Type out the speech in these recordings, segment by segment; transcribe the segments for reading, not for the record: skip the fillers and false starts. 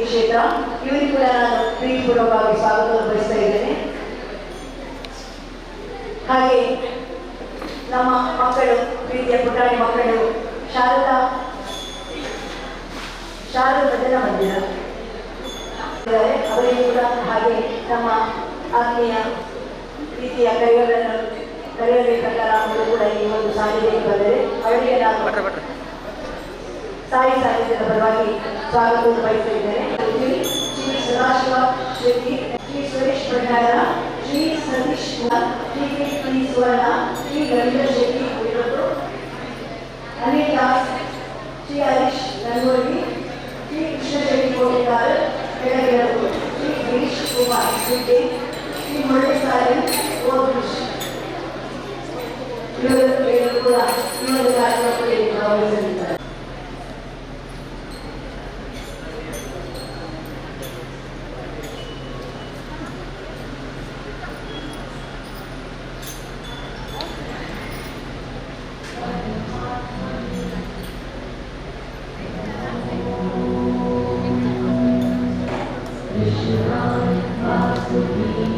ಕ್ಷೇತ್ರ ಇವರಿಗೂ ಕೂಡ ನಾನು ಪ್ರೀತಿಪೂರ್ವಕವಾಗಿ ಸ್ವಾಗತವನ್ನು ಬಯಸ್ತಾ ಇದ್ದೇನೆ. ಹಾಗೆ ನಮ್ಮ ಮಕ್ಕಳು, ಪ್ರೀತಿಯ ಪುಟಾಣಿ ಮಕ್ಕಳು ಶಾರದಾ ಭಜನಾ ಮಂದಿರ ಅವರಿಗೂ ಕೂಡ ಹಾಗೆ ನಮ್ಮ ಆತ್ಮೀಯ ಪ್ರೀತಿಯ ಕರೆಯುವ ಪ್ರಕಾರ ಅವರು ಕೂಡ ಈ ಒಂದು ಸಾಲಿಗೆ ಬಂದರೆ ಅವರಿಗೆ ನಾನು ಸಾಯಿ ಸಾಹಿತ್ಯದ ಪರವಾಗಿ ಸ್ವಾಗತವನ್ನು ಬಯಸ್ತಾ ಇದ್ದೇನೆ. ಶ್ರೀ ಸದಾಶಿವ ಶೆಟ್ಟಿ, ಶ್ರೀ ಸುರೇಶ್ ಭಂಡಾರ, ಶ್ರೀ ಸತೀಶ್ ಕುಮಾರ್, ಶ್ರೀ ಸುವರ್ಣ, ಶ್ರೀ ರವೀಂದ್ರ ಶೆಟ್ಟಿ ಇವರು, ಅನಿಲ್ ದಾಸ್, ಶ್ರೀ ಹರೀಶ್ ನನ್ನೂರಿ, ಶ್ರೀ ಕೃಷ್ಣ ಶೆಟ್ಟಿ ಕೋಟೆಗಾರ್ ಬೆಳಗೆರವು, ಶ್ರೀ ಗಿರೀಶ್ ಕುಮಾರ್ ಸುದ್ದಿ, ಶ್ರೀ ಮುರಳೀಸಾರಿ ಓದ್ರಿಶ್ ಇವರು ಕೂಡ ಈ ಒಂದು ಕಾರ್ಯಕ್ರಮದಲ್ಲಿ ಭಾಗವಹಿಸಲಿದ್ದಾರೆ. Krishna, Vasudeva.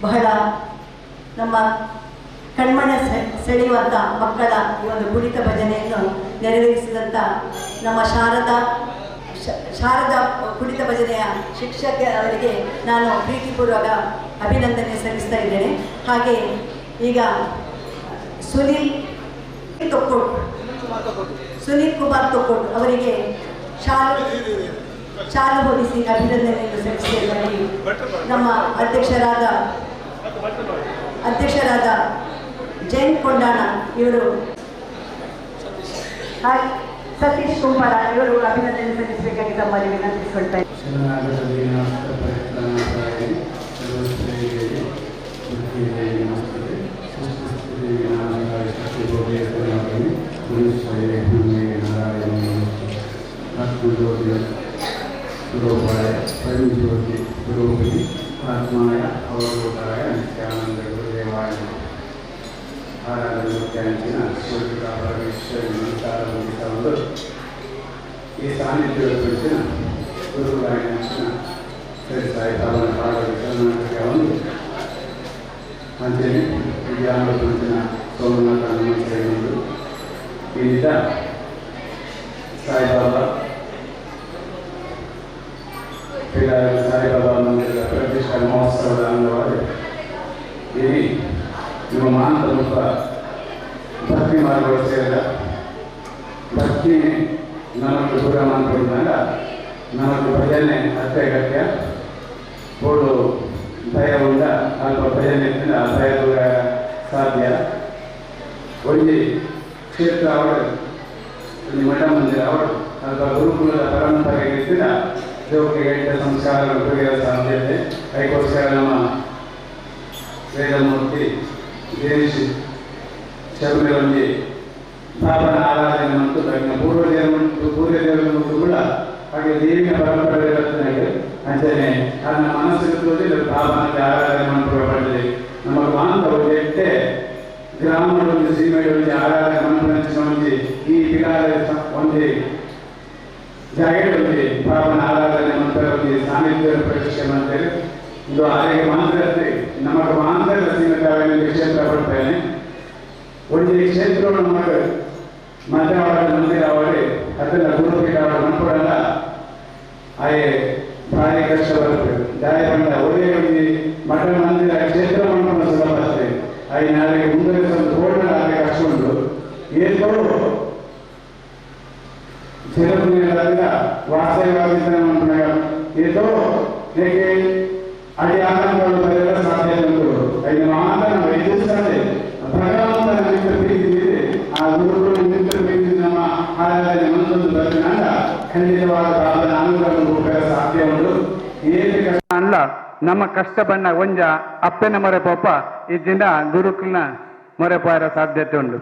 ಬಹಳ ನಮ್ಮ ಕಣ್ಮನ ಸೆಳೆಯುವಂಥ ಮಕ್ಕಳ ಈ ಒಂದು ಕುಣಿತ ಭಜನೆಯನ್ನು ನೆರವೇರಿಸಿದಂಥ ನಮ್ಮ ಶಾರದಾ ಕುಣಿತ ಭಜನೆಯ ಶಿಕ್ಷಕ ಅವರಿಗೆ ನಾನು ಪ್ರೀತಿಪೂರ್ವಕ ಅಭಿನಂದನೆ ಸಲ್ಲಿಸ್ತಾ ಇದ್ದೇನೆ. ಹಾಗೆ ಈಗ ಸುನೀಲ್ ಕುಮಾರ್ ತೊಕ್ಕೋಟ್ ಅವರಿಗೆ ಶಾಲು ಹೊದಿಸಿ ಅಭಿನಂದನೆಯನ್ನು ಸಲ್ಲಿಸಿದ್ದೇನೆ. ನಮ್ಮ ಅಧ್ಯಕ್ಷರಾದ ಜೈನ್ ಕೊಂಡಾಣ ಇವರು, ಸತೀಶ್ ಕುಂಬಾರ ಇವರು ಅಭಿನಂದನೆ ಸಲ್ಲಿಸಬೇಕಾಗಿ ತಮ್ಮಲ್ಲಿ ವಿನಂತಿಸಿಕೊಳ್ತಾ ಆತ್ಮಾಯ ಅವಧೂತಾಯ ನಿತ್ಯಾನಂದ ಗುರುದೇವಾಯ ಆರಾಧನೆ ಮುಖ್ಯಾಂಚಿನ ಶಿವಕ ಪರಮೇಶ್ವರಿ ನಮಸ್ಕಾರ ಮುಗಿಸಲು ಈ ಸಾನ್ನಿಧ್ಯದ ಕುರಿತಿನ ಗುರುಗಳಾಗಿ ನೆಚ್ಚಿನ ಶ್ರೀ ಸಾಯಿಬಾಬನ ಪಾಠಕ್ಕೆ ಒಂದು ಅಂತೆಯೇ ವಿಜ್ಞಾನ ಕುರಿತಿನ ಸೋಮನಾಥ ನಮಸ್ತೆಗೊಂಡು ಈ ಸಾಯಿಬಾಬಾ ಸಾಯಿಬಾಬಾ ಮಂದಿರದ ಪ್ರತಿಷ್ಠಾ ಮಹೋತ್ಸವದ ಅಂಗವಾಗಿ ಇಲ್ಲಿ ನಿಮ್ಮ ಮಾನದ ಮುಖ ಭಕ್ತಿ ಮಾರ್ಗಗಳು ಸೇರಿದ ಭಕ್ತಿ ನಮಗೆ ದೂರ ಮಾಡಿಕೊಂಡಾಗ ನಮಗೆ ಭಜನೆ ಅತ್ಯಗತ್ಯ ಬೋಡು ಭಯವುಳ್ಳ ಅಲ್ಪ ಭಜನೆ ಭಯ ದೂರ ಸಾಧ್ಯ ಒಂದು ಕ್ಷೇತ್ರ ಅವರು ಮಠ ಮಂದಿರ ಅವರು ಅಥವಾ ಗುರುಕುಲದ ಪರಂಪರೆಗಿದ್ದ ಜೋಗಿಗೆ ಸಂಸ್ಕಾರಗಳು ಬೆಳೆಯುವ ಸಾಧ್ಯತೆ ಅದಕ್ಕೋಸ್ಕರ ನಮ್ಮ ವೇದಮೂರ್ತಿ ದೇಶಿ ಶಬರಿಮಲೆ ಬಾಬನ ಆರಾಧನೆ ಮತ್ತು ತನ್ನ ಪೂರ್ವದೇವರು ಕೂಡ ಹಾಗೆ ದೇವಿಯ ಪರಂಪರೆ ಇರುತ್ತದೆ ಅಂಚನೆ ಅದನ್ನ ಮನಸ್ಸಿರುತ್ತದೆ ಬಾಬನಿಗೆ ಆರಾಧನೆ ಮಾಡಿಕೊಳ್ಳಬಾರದು ನಮಗೆ ಮಾತ್ರ ಎಟ್ಟೆ ಗ್ರಾಮಗಳಲ್ಲಿ ಸೀಮೆಗಳಲ್ಲಿ ಆರಾಧನೆ ಮನಸ್ಸಿನ ಈ ಬಿಡಾರ ಒಂದೇ ಜಾಗಗಳಲ್ಲಿ ಬಾಬನ ಆರಾಧನೆ ಮಂತ್ರದಲ್ಲಿ ಸಾನ್ನಿಧ್ಯ ಪ್ರತಿಷ್ಠೆ ಮಾಡ್ತೇವೆ ಇದು ಆರೋಗ್ಯ ಮಾತ್ರ ನಮಗೆ ಮಾತ್ರ ಸೀಮಿತವಾಗಿ ಕ್ಷೇತ್ರ ಬರ್ತೇನೆ ಒಂದು ಕ್ಷೇತ್ರಗಳು ನಮಗೆ ಮಧ್ಯವರ ಮಂದಿರ ಅವರೇ ಅದನ್ನ ಗುರುಪೀಠ ಅವರ ಮನ್ಕೊಡಲ್ಲ ಆಯೇ ಭಾರಿ ಕಷ್ಟ ಬರ್ತದೆ ಜಾಯ ಬಂದ ಒಳ್ಳೆಯ ಒಂದು ಮಠ ಮಂದಿರ ಕ್ಷೇತ್ರ ಮಾಡ್ಕೊಂಡು ಸುಲಭ ಆಗ್ತದೆ ಆಯ್ತು ನಾಳೆಗೆ ಮುಂದೆ ಸ್ವಲ್ಪ ರೋಡ್ ಆಗ ಕಷ್ಟ ಉಂಟು ಏಕೋ ಜನಪ್ರಿಯರಾದ ವಾಸ್ತವ್ಯವಾಗಿದ್ದ ಏತೋ ಹೇಗೆ ಅಡಿ ಆನಂದಗಳು ಬರೆಯಲು ಸಾಧ್ಯತೆ ಉಂಟು ಐದು ಮಾತ್ರ ನಾವು ಎದುರಿಸದೆ ಭಗವಂತನ ನಿಮಿತ್ತ ಪ್ರೀತಿ ಇದೆ ಆ ಗುರುಗಳು ನಿಮಿತ್ತ ಪ್ರೀತಿ ನಮ್ಮ ಆರಾಧನೆ ಮನಸ್ಸೊಂದು ಬರೆದಾಗ ಖಂಡಿತವಾದ ಬಾಬನ ಅನುಗ್ರಹ ಸಾಧ್ಯ ಉಂಟು ಏಕೆ ಕಷ್ಟ ಅಲ್ಲ ನಮ್ಮ ಕಷ್ಟ ಬಣ್ಣ ಒಂಜ ಅಪ್ಪನ ಮೊರೆ ಪೋಪ ಇದ್ದಿಂದ ಗುರುಕುಲ್ನ ಮೊರೆ ಪಾರ ಸಾಧ್ಯತೆ ಉಂಟು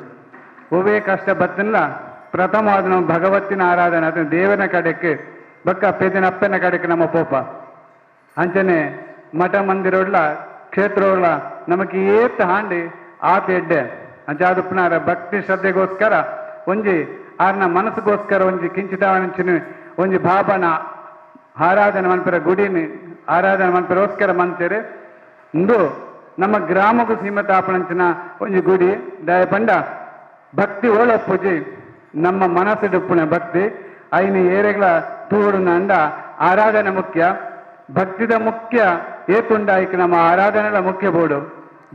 ಒವೇ ಕಷ್ಟ ಬತ್ತಿಲ್ಲ ಪ್ರಥಮವಾದ ನಾವು ಭಗವತ್ತಿನ ಆರಾಧನೆ ಅದನ್ನು ದೇವನ ಕಡೆಗೆ ಬಕ್ಕ ಪೇದಿನ ಅಪ್ಪನ ಕಡೆಗೆ ನಮ್ಮ ಪೋಪ ಅಂಚನೆ ಮಠ ಮಂದಿರೋಡ್ಲ ಕ್ಷೇತ್ರಗಳ ನಮಗೆ ಏತ್ ಹಾಂಡಿ ಆತ ಎಡ್ಡೆ ಅಂಚ ಅದು ಪುನಃ ಭಕ್ತಿ ಶ್ರದ್ಧೆಗೋಸ್ಕರ ಒಂಜಿ ಆರ್ನ ಮನಸ್ಸಿಗೋಸ್ಕರ ಒಂಜಿ ಕಿಂಚಿತಾವಣಿಂಚಿನ ಒಂಜಿ ಬಾಬನ ಆರಾಧನೆ ಮನ್ಪರ ಗುಡಿನಿ ಆರಾಧನೆ ಮನ್ಪರೋಸ್ಕರ ಮಂತೇರೆ ಇಂದು ನಮ್ಮ ಗ್ರಾಮಕ್ಕೂ ಸೀಮಿತ ಆಪಣಂಚಿನ ಒಂಜಿ ಗುಡಿ ದಯ ಪಂಡ ಭಕ್ತಿ ಓಳಪ್ಪುಜಿ ನಮ್ಮ ಮನಸ್ಸಿಡುಪ್ಪುಣ ಭಕ್ತಿ ಐನಿ ಏರೆಗಳ ತೂಡುನ ಅಂಡ ಆರಾಧನೆ ಮುಖ್ಯ ಭಕ್ತಿದ ಮುಖ್ಯ ಏತುಂಡಾಯ್ಕ ನಮ್ಮ ಆರಾಧನೆಗಳ ಮುಖ್ಯ ಬೋಡು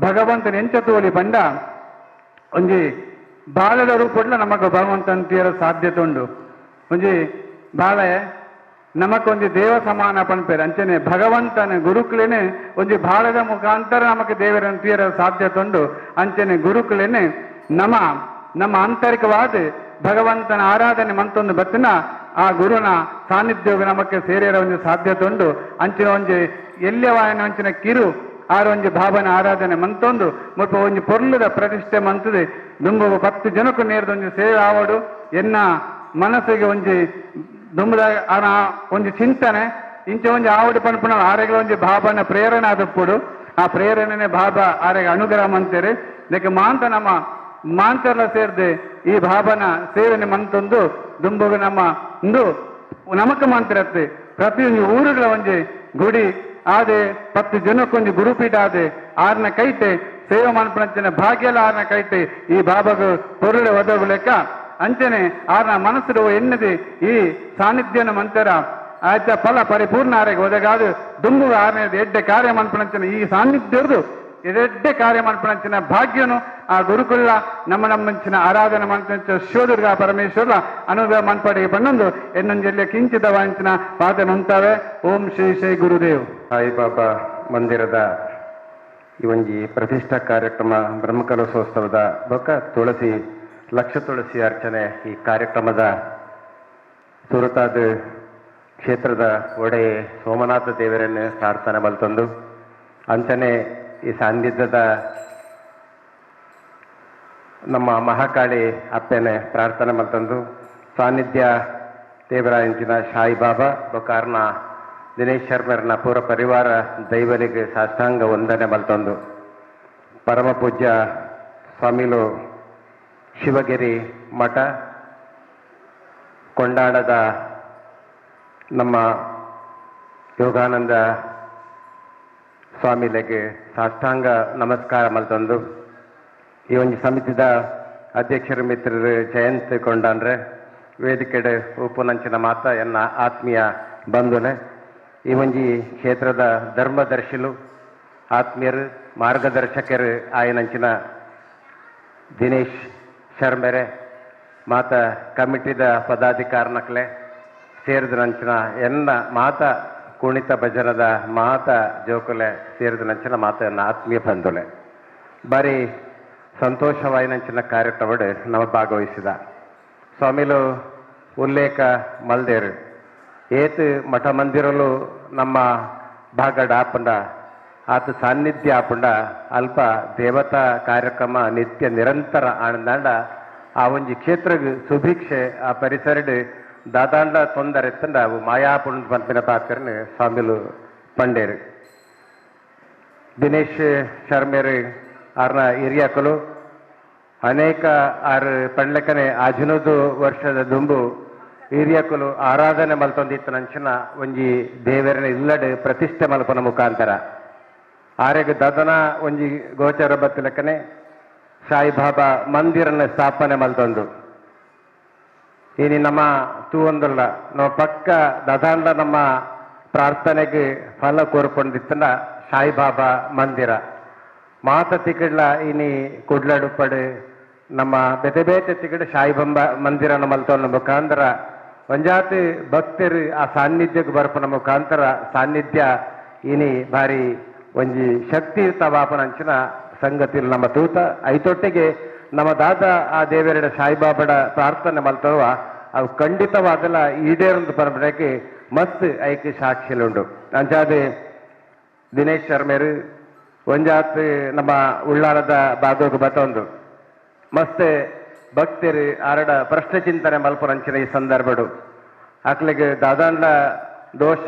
ಭಗವಂತನ ಎಂಚ ತೋಲಿ ಬಂಡ ಒಂಜಿ ಬಾಳದ ರೂಪಡ್ಲ ನಮಗ ಭಗವಂತನ ತೀರ ಸಾಧ್ಯತೆ ಉಂಡು ಒಂಜಿ ಬಾಳೆ ನಮಕೊಂದು ದೇವ ಸಮಾನ ಪನ್ಪೇರು ಅಂಚನೆ ಭಗವಂತನ ಗುರುಕುಲೇನೆ ಒಂಜಿ ಬಾಳದ ಮುಖಾಂತರ ನಮಗೆ ದೇವರನ್ನು ತೀರ ಸಾಧ್ಯತೆ ಉಂಡು ಅಂಚನೆ ಗುರುಕುಲೇನೆ ನಮ್ಮ ಆಂತರಿಕವಾದ ಭಗವಂತನ ಆರಾಧನೆ ಮಂತೊಂದು ಬತ್ತಿನ ಆ ಗುರುನ ಸಾನ್ನಿಧ್ಯೋಗ ನಮಕ್ಕೆ ಸೇರಿರೋ ಒಂದು ಸಾಧ್ಯತೆ ಉಂಡು ಅಂಚಿನ ಒಂಜಿ ಎಲ್ಯವಾಯನ ಅಂಚಿನ ಕಿರು ಆರ ಒಂಜಿ ಬಾಬನ ಆರಾಧನೆ ಮಂತೊಂದು ಮುಲ್ಪ ಒಂಜಿ ಪೊರ್ಲುದ ಪ್ರತಿಷ್ಠೆ ಮಂತದೆ ದುಂಬು 10 ಜನಕ್ಕೂ ನೇರ್ದೊಂಜಿ ಸೇವೆ ಆವಡು ಎನ್ನ ಮನಸ್ಸಿಗೆ ಒಂಜಿ ದುಂಬುದ ಒಂಜಿ ಚಿಂತನೆ ಇಂಚ ಒಂಜಿ ಆವಡಿ ಪನ್ಪುಣ ಆರೆಗಳ ಒಂಜಿ ಬಾಬನ ಪ್ರೇರಣೆ ಆದಪ್ಪುಡು ಆ ಪ್ರೇರಣೆನೆ ಬಾಬಾ ಆರೆಗೆ ಅನುಗ್ರಹ ಮಂತೇರಿ ಇದಕ್ಕೆ ಮಾಂತ ನಮ್ಮ ಮಾಂತರ್ಲ ಸೇರ್ದೆ ಈ ಬಾಬನ ಸೇವೆನೆ ಮಂತೊಂದು ದುಂಬುಗ ನಮ್ಮ ಇಂದು ನಮಕ ಮಂತ್ರತ್ತೆ ಪ್ರತಿಯೊಂದು ಊರುಗಳ ಒಂಜಿ ಗುಡಿ ಆದೆ 10 ಜನಕ್ಕೊಂದು ಗುರುಪೀಠ ಆದೆ ಆರ್ನ ಕೈತೆ ಸೇವೆ ಮನ್ಪಂಚಿನ ಭಾಗ್ಯಲ ಆರ್ನ ಕೈತೆ ಈ ಬಾಬಾಗ ಪೊರುಳೆ ಒದಗು ಲೆಕ್ಕ ಅಂಚನೆ ಆರ್ನ ಮನಸ್ಸು ಎನ್ನದೆ ಈ ಸಾನ್ನಿಧ್ಯನ ಮಂತರ ಆಯ್ತ ಫಲ ಪರಿಪೂರ್ಣ ಆರೆಗೆ ಒದಗಾದು ದುಂಬುಗ ಆರ್ನೇದು ಎಡ್ಡೆ ಕಾರ್ಯ ಮನ್ಪಂಚಿನ ಈ ಸಾನ್ನಿಧ್ಯದು ಇದೆಡ್ಡೆ ಕಾರ್ಯ ಮನ್ಪಂಚಿನ ಭಾಗ್ಯನು ಆ ಗುರುಕುಲ ನಮ್ಮಂಚಿನ ಆರಾಧನೆ ಮನ್ಪಂಚ ಶಿವದುರ್ಗ ಪರಮೇಶ್ವರ ಅನುಗ್ರಹ ಮನ್ಪಡೆಗೆ ಬಣ್ಣೊಂದು ಎನ್ನೊಂಜೆಲ್ಲ ಕಿಂಚಿತ ವಾಂಚಿನ ಪಾದ ನಂತವೆ ಓಂ ಶ್ರೀ ಶ್ರೀ ಗುರುದೇವ್ ಸಾಯಿಬಾಬಾ ಮಂದಿರದ ಈ ಒಂಜಿ ಪ್ರತಿಷ್ಠಾ ಕಾರ್ಯಕ್ರಮ ಬ್ರಹ್ಮಕಲಶೋತ್ಸವದ ಬೊಕ್ಕ ತುಳಸಿ ಲಕ್ಷ ತುಳಸಿ ಅರ್ಚನೆ ಈ ಕಾರ್ಯಕ್ರಮದ ಸುರತಾದ ಕ್ಷೇತ್ರದ ಒಡೆಯ ಸೋಮನಾಥ ದೇವರನ್ನು ಪ್ರಾರ್ಥನೆ ಬಲ್ತಂದು ಅಂಚನೆ ಈ ಸಾನ್ನಿಧ್ಯದ ನಮ್ಮ ಮಹಾಕಾಳಿ ಅಪ್ಪೆನೆ ಪ್ರಾರ್ಥನೆ ಮಲ್ತಂದು ಸಾನ್ನಿಧ್ಯ ದೇವರ ಇಂಚಿನ ಸಾಯಿಬಾಬಾ ಬೊಕಾರ್ನ ದಿನೇಶ್ ಶರ್ಮರನ್ನ ಪೂರ ಪರಿವಾರ ದೈವನಿಗೆ ಸಾಷ್ಟಾಂಗ ವಂದನೆ ಮಲ್ತೊಂದು ಪರಮ ಪೂಜ್ಯ ಸ್ವಾಮಿಲು ಶಿವಗಿರಿ ಮಠ ಕೊಂಡಾಡದ ನಮ್ಮ ಯೋಗಾನಂದ ಸ್ವಾಮಿಲೆಗೆ ಸಾಷ್ಟಾಂಗ ನಮಸ್ಕಾರ ಮಲ್ತೊಂದು ಈ ಒಂದು ಸಮಿತಿದ ಅಧ್ಯಕ್ಷರು ಮಿತ್ರರು ಜಯಂತ್ ಕೊಂಡಾನ್ರೆ ವೇದಿಕೆಡೆ ಉಪುನಂಚಿನ ಮಾತ ಎನ್ನ ಆತ್ಮೀಯ ಬಂಧುಲೆ ಈ ಒಂಜಿ ಕ್ಷೇತ್ರದ ಧರ್ಮದರ್ಶಿಲು ಆತ್ಮೀಯರು ಮಾರ್ಗದರ್ಶಕರು ಆಯನಂಚಿನ ದಿನೇಶ್ ಶರ್ಮೆರೆ ಮಾತ ಕಮಿಟಿದ ಪದಾಧಿಕಾರನಕ್ಲೆ ಸೇರಿದನಂಚಿನ ಎನ್ನ ಮಾತ ಕುಣಿತ ಭಜನದ ಮಾತ ಜೋಕುಲೆ ಸೇರಿದನಂಚಿನ ಮಾತ ಎನ್ನ ಆತ್ಮೀಯ ಬಂಧುಲೆ ಬಾರಿ ಸಂತೋಷವಾಯಿನಂಚಿನ ಕಾರ್ಯಕ್ರಮಡು ನಾವು ಭಾಗವಹಿಸಿದ ಸ್ವಾಮಿಲು ಉಲ್ಲೇಖ ಮಲ್ದೇರು ಏತು ಮಠ ಮಂದಿರಲು ನಮ್ಮ ಭಾಗಡ ಆಪಂಡ ಆತ ಸಾನ್ನಿಧ್ಯ ಆಪಂಡ ಅಲ್ಪ ದೇವತಾ ಕಾರ್ಯಕ್ರಮ ನಿತ್ಯ ನಿರಂತರ ಆನಂದಾಂಡ ಆ ಒಂಜಿ ಕ್ಷೇತ್ರಗ್ ಸುಭಿಕ್ಷೆ ಆ ಪರಿಸರಡ್ ದಾದಾಂಡ ತೊಂದರೆ ಎತ್ತಂಡ ಅವು ಮಾಯಾಪುಂಡ್ ಪಂಪಿನ ಪಾತ್ರನ ಸ್ವಾಮಿಲು ಪಂಡೇರು ದಿನೇಶ್ ಶರ್ಮೇರು ಆರ್ನ ಹಿರಿಯಕಲು ಅನೇಕ ಆರು ಪಂಡ್ಲೆಕ್ಕನೆ ಆಜಿನದು ವರ್ಷದ ದುಂಬು ಹಿರಿಯಕಲು ಆರಾಧನೆ ಮಲ್ತೊಂದಿತ್ತನಂಚಿನ ಒಂಜಿ ದೇವರನ ಇಲ್ಲಡ್ ಪ್ರತಿಷ್ಠೆ ಮಲ್ಪನ ಮುಖಾಂತರ ಆರೆಗ್ ದದನ ಒಂಜಿ ಗೋಚರ ಬತ್ತಲೆಕ್ಕನೆ ಸಾಯಿಬಾಬಾ ಮಂದಿರನ ಸ್ಥಾಪನೆ ಮಲ್ತೊಂದು ಇನಿ ನಮ್ಮ ತೂವೊಂದುಲ್ಲ ನಾವು ಪಕ್ಕ ದದಾಂಡ ನಮ್ಮ ಪ್ರಾರ್ಥನೆಗೆ ಫಲ ಕೋರ್ಕೊಂಡಿತ್ತಂಡ ಸಾಯಿಬಾಬಾ ಮಂದಿರ ಮಾತ ತಿಕಡ್ಲ ಇನಿ ಕುಡ್ಲಡುಪ್ಪಡು ನಮ್ಮ ಬೇತೆ ಬೇತೆ ತಿಕಡ್ ಸಾಯಿಬಾಬಾ ಮಂದಿರನ ಮಲ್ತೊನ್ನ ಮುಖಾಂತರ ಒಂಜಾತಿ ಭಕ್ತರು ಆ ಸಾನ್ನಿಧ್ಯಕ್ಕೆ ಬರ್ಪನ ಮುಖಾಂತರ ಸಾನ್ನಿಧ್ಯ ಇನಿ ಭಾರಿ ಒಂಜಿ ಶಕ್ತಿಯುತವಾಪನಂಚಿನ ಸಂಗತಿಲ್ ನಮ್ಮ ತೂತ ಐತೊಟ್ಟಿಗೆ ನಮ್ಮ ದಾದ ಆ ದೇವರೆಡ ಸಾಯಿಬಾಬಡ ಪ್ರಾರ್ಥನೆ ಮಲ್ತವ ಅವು ಖಂಡಿತವಾದಲ್ಲ ಈಡೇರೊಂದು ಪರಬಡಕ್ಕೆ ಮಸ್ತ್ ಐಕ್ಯ ಸಾಕ್ಷಿಲುಂಡು ಅಂಚಾದೆ ದಿನೇಶ್ ಶರ್ಮೇರು ಒಂಜಾತ್ ನಮ್ಮ ಉಳ್ಳಾಲದ ಭಾಗಕ್ಕೆ ಬತ್ತೊಂದು ಮಸ್ತ್ ಭಕ್ತರು ಆರಡ ಪ್ರಶ್ನೆ ಚಿಂತನೆ ಮಲ್ಪರಂಚಿನ ಈ ಸಂದರ್ಭಡು ಆಕ್ಲಿಗೆ ದಾದಾಂಡ್ಲ ದೋಷ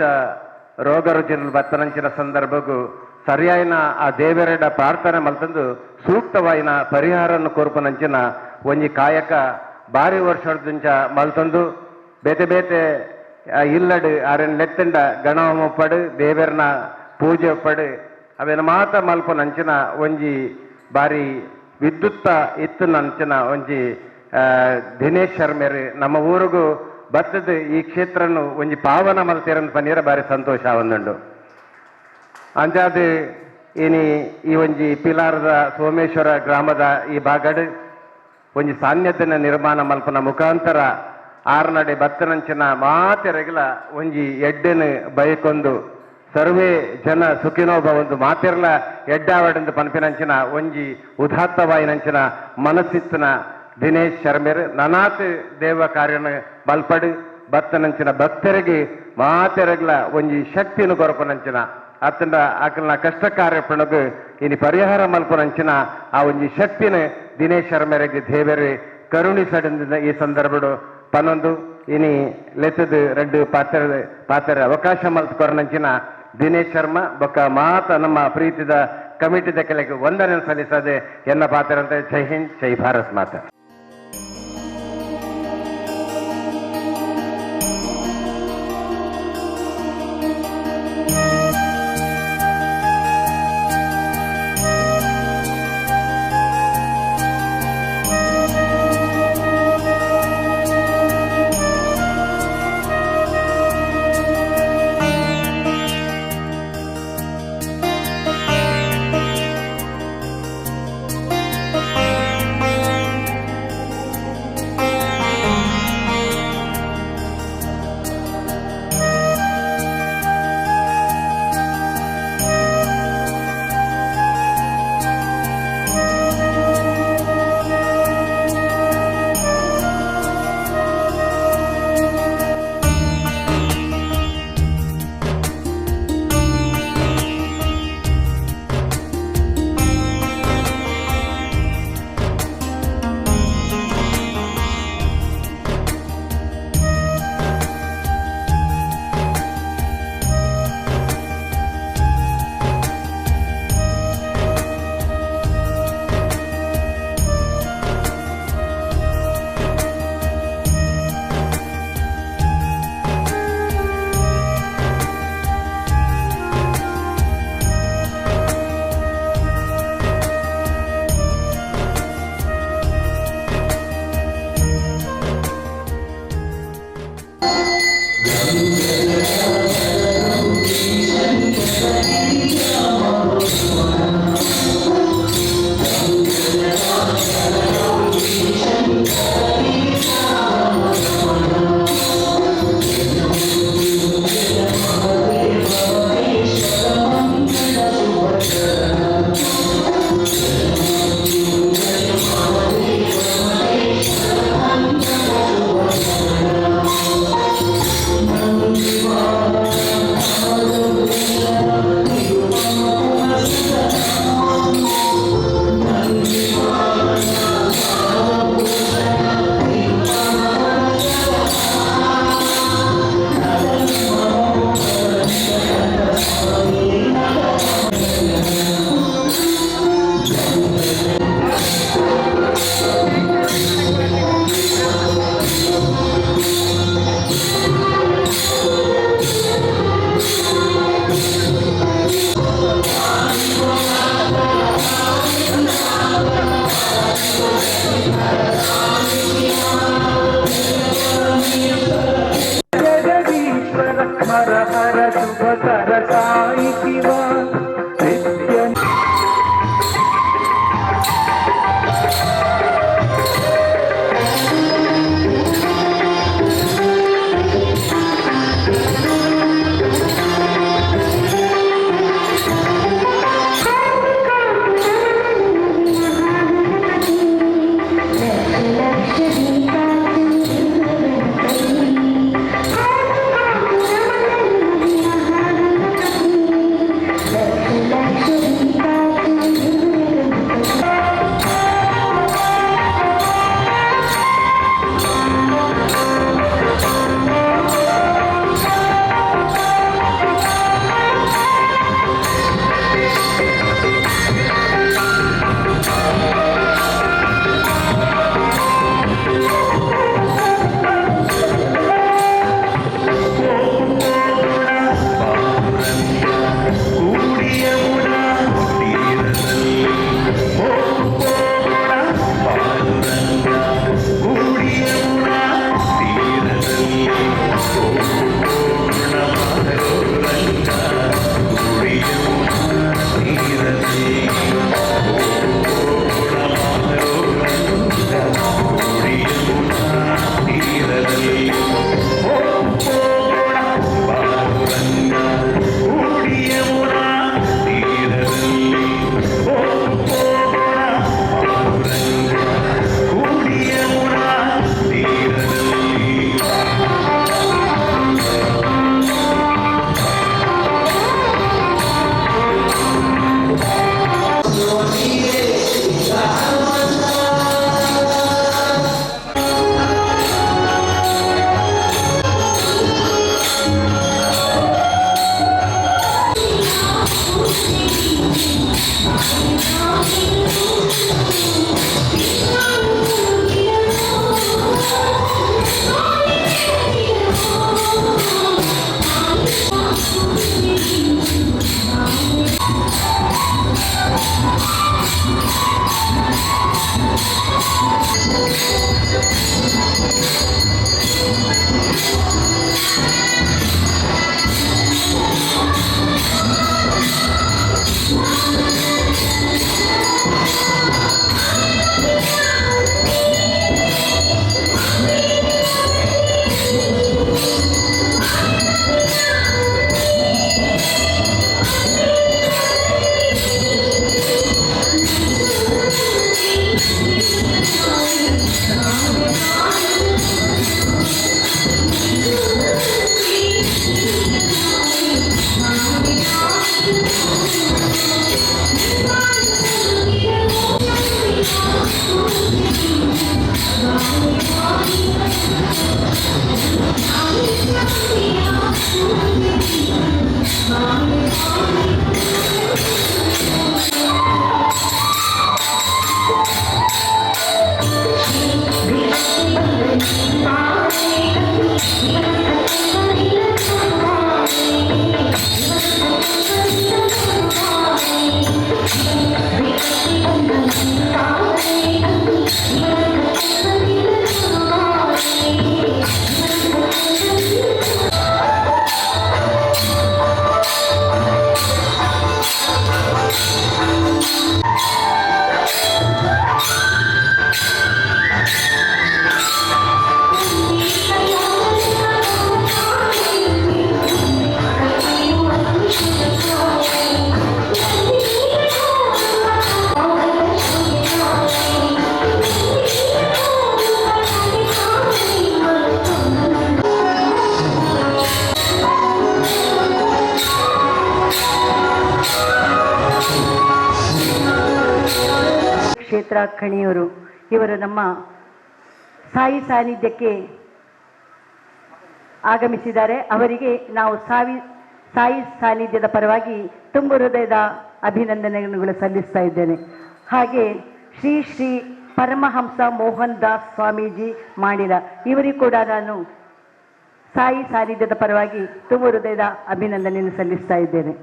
ರೋಗ ರುಜಿನ ಬತ್ತನಂಚಿನ ಸಂದರ್ಭಗೂ ಸರಿಯಾಯಿನ ಆ ದೇವರೆಡ ಪ್ರಾರ್ಥನೆ ಮಲ್ತಂದು ಸೂಕ್ತವಾಯಿನ ಪರಿಹಾರವನ್ನು ಕೋರ್ಪನಂಚಿನ ಒಂಜಿ ಕಾಯಕ ಬಾರಿ ವರ್ಷದಿಂದ ಮಲ್ತಂದು ಬೇತೆ ಬೇತೆ ಇಲ್ಲಡು ಆರನ್ ಲೆತ್ತಂಡ ಗಣಹೋಮ ಪಡು ದೇವರನ ಪೂಜೆ ಪಡು ಅವೇನ ಮಾತ ಮಲ್ಪನಂಚಿನ ಒಂಜಿ ಬಾರಿ ವಿದ್ಯುತ್ತ ಇತ್ತು ನಂಚಿನ ಒಂಜಿ ದಿನೇಶ್ ಶರ್ಮೇರು ನಮ್ಮ ಊರಿಗೂ ಬತ್ತದ ಈ ಕ್ಷೇತ್ರನು ಒಂಜಿ ಪಾವನ ಮಲ್ತೇರನ್ ಪನೀರ ಬಾರಿ ಸಂತೋಷ ಒಂದುಂಡು ಅಂಚಾದ ಇನಿ ಈ ಒಂಜಿ ಪಿಲಾರದ ಸೋಮೇಶ್ವರ ಗ್ರಾಮದ ಈ ಭಾಗಡ್ ಒಂಜಿ ಸಾನ್ನಿಧ್ಯನ ನಿರ್ಮಾಣ ಮಲ್ಪನ ಮುಖಾಂತರ ಆರ್ನಡೆ ಬತ್ತನಂಚಿನ ಮಾತೆರೆಗಲ ಒಂಜಿ ಎಡ್ಡೆನು ಬಯಕೊಂದು ಸರ್ವೇ ಜನ ಸುಖಿನೋ ಭವಂತು ಮಾತೆರ್ಲ ಎಡ್ಡಾವಡೆಂದು ಪನ್ಪಿನಂಚಿನ ಒಂಜಿ ಉದಾತ್ತವಾಯಿನಂಚಿನ ಮನಸ್ಸಿತ್ತಿನ ದಿನೇಶ್ ಶರ್ಮೇರು ನನಾತ್ ದೇವ ಕಾರ್ಯನ ಬಲ್ಪಡು ಬತ್ತನಂಚಿನ ಭಕ್ತರಿಗೆ ಮಾತೆರೆಗಲ ಒಂಜಿ ಶಕ್ತಿಯನ್ನು ಕೊರಪನಂಚಿನ ಅತ್ತಂಡ ಆಕಲ್ನ ಕಷ್ಟ ಕಾರ್ಯಪಣಗೂ ಇನಿ ಪರಿಹಾರ ಮಲ್ಪನಂಚಿನ ಆ ಒಂಜಿ ಶಕ್ತಿನ ದಿನೇಶ್ ಶರ್ಮೇರಿಗೆ ದೇವರೇ ಕರುಣಿಸಡಿಂದ ಈ ಸಂದರ್ಭಡು ಪನ್ನೊಂದು ಇನಿ ಲೆತ್ತದು ರೆಡ್ಡು ಪಾತ್ರ ಅವಕಾಶ ಮಲ್ತ್ಕೊರನಂಚಿನ ದಿನೇಶ್ ಶರ್ಮಾ ಬೊಕ್ಕ ಮಾತ ನಮ್ಮ ಪ್ರೀತಿದ ಕಮಿಟಿದ ಕೆಳಗೆ ವಂದನೆ ಸಲ್ಲಿಸದೆ ಎನ್ನ ಪಾತ್ರ ಅಂತ ಜೈ ಹಿಂದ್ ಜೈ ಭಾರತ್ ಮಾತಾ. ಕ್ಷೇತ್ರ ಖಣಿಯೂರು ಇವರು ನಮ್ಮ ಸಾಯಿ ಸಾನ್ನಿಧ್ಯಕ್ಕೆ ಆಗಮಿಸಿದ್ದಾರೆ. ಅವರಿಗೆ ನಾವು ಸಾಯಿ ಸಾನ್ನಿಧ್ಯದ ಪರವಾಗಿ ತುಂಬ ಹೃದಯದ ಅಭಿನಂದನೆಗಳು ಸಲ್ಲಿಸ್ತಾ ಇದ್ದೇನೆ. ಹಾಗೆ ಶ್ರೀ ಶ್ರೀ ಪರಮಹಂಸ ಮೋಹನ್ ದಾಸ್ ಸ್ವಾಮೀಜಿ ಮಾಡಿಲ ಇವರಿಗೂ ಕೂಡ ನಾನು ಸಾಯಿ ಸಾನ್ನಿಧ್ಯದ ಪರವಾಗಿ ತುಂಬ ಹೃದಯದ ಅಭಿನಂದನೆಯನ್ನು ಸಲ್ಲಿಸ್ತಾ ಇದ್ದೇನೆ.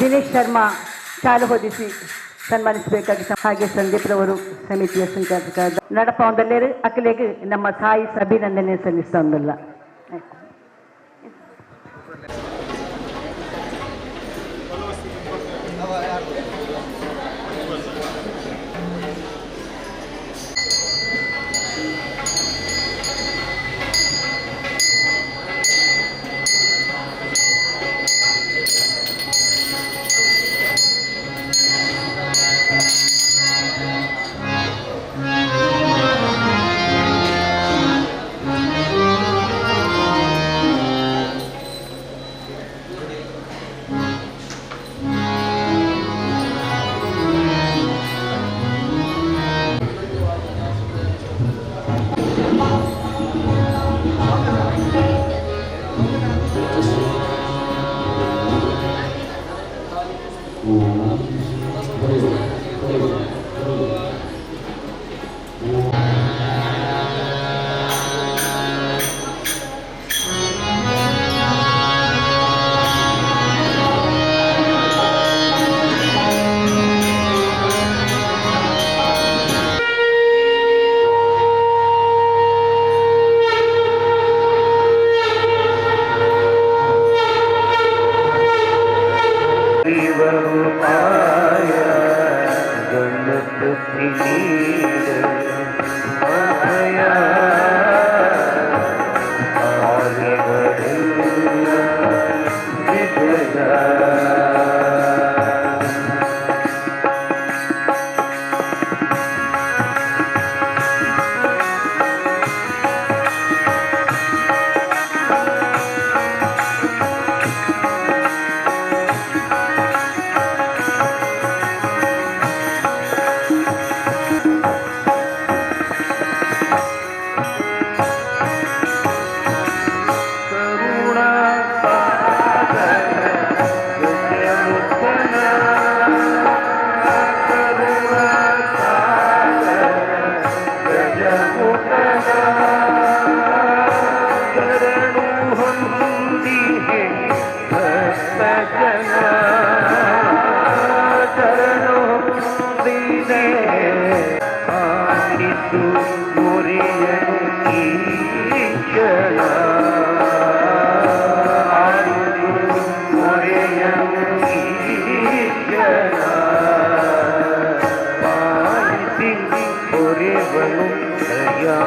ದಿನೇಶ್ ಶರ್ಮಾ ಶಾಲು ಹೊದಿಸಿ ಸನ್ಮಾನಿಸಬೇಕಾಗಿ ಹಾಗೆ ಸಂದೀಪ್ ರವರು ಸಮಿತಿಯ ಸಂಚಾಲಕ ನಡಪ ಒಂದಲ್ಲೇರು ಅಕ್ಕಲೆಗೆ ನಮ್ಮ ಸಾಯಿ ಅಭಿನಂದನೆ ಸಲ್ಲಿಸ್ತಾ ಒಂದಲ್ಲ. ಸಜ್ಜನ ಶರಣು ದೀನೆ ಆಡಿತು ಮುರಿಯನು ಈಶ್ವರ ಆಡಿತು ಮುರಿಯನು ಈಶ್ವರ ಪಾಲಿಸಿ ಮುರಿವನು ದಯಾ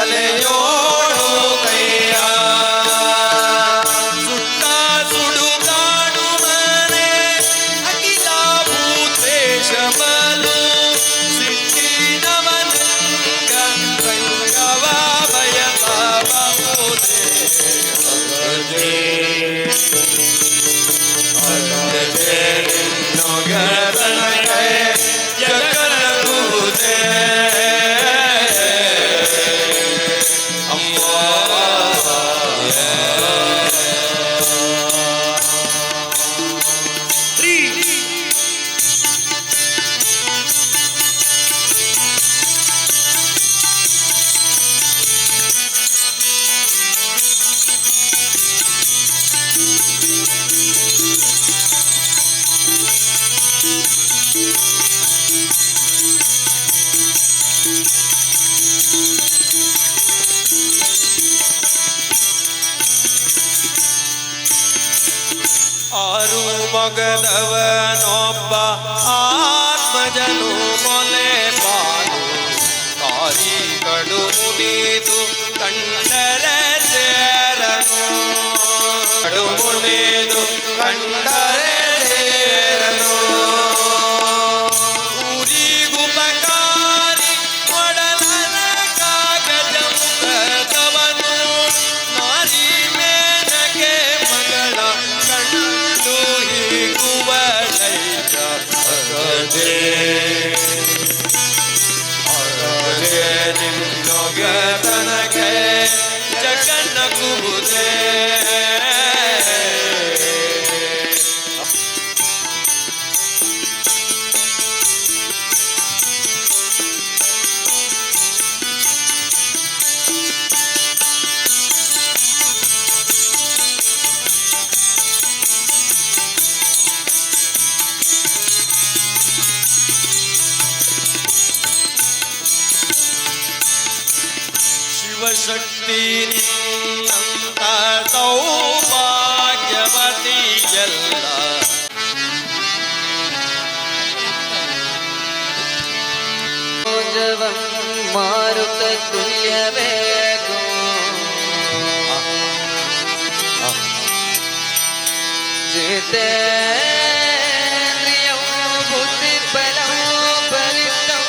ತಲೆಯೋಡು ಕೈಯ ಸುಟ್ಟ ಸುಡುಗಾಡು ಮನೆ ಅಖಿಲ ಭೂತೇಶ ಬಲು ಸಿಟ್ಟಿನವನಂಗ ಸಂಗವ ಬಯಸಬಹುದೇ ಜಗನಗುವುದೇ ಆರು ಮಗದವನೊಬ್ಬ ಆತ್ಮಜನು ಮೊಲೆ ಪಾಲು ಕಾರಿ ಕಡು ಮುನಿದು ಕಂಡರೆ ಸೇರನು ಕಡು ಮುನಿದು ಕಂಡರೆ ಸೇರನು ಊರಿಗುಪಕಾರಿ ಒಡಲನ ಕಾಗಜ ಮುಖದವನು ನಾರಿ ಮೇನಕೆ ಮಗಳ ಕಂಡು ಹೀಗುವಳೈಕ ಅಗದೆ ಅಗದೆ ನಿನ್ನೊಗೆ ತನಗೆ ಜಗನ್ನಗುವುದೇ ಶಿವಶಕ್ತಿ ನಿನ್ನಂತ ಸೌಭಾಗ್ಯವತಿಯಲ್ಲ ಮಾರುತ ತುಲ್ಯಬೇಕು ಜಿತೇಂದ್ರಿಯಂ ಬುದ್ಧಿ ಬಲಂ ಬಲಿಷ್ಠಂ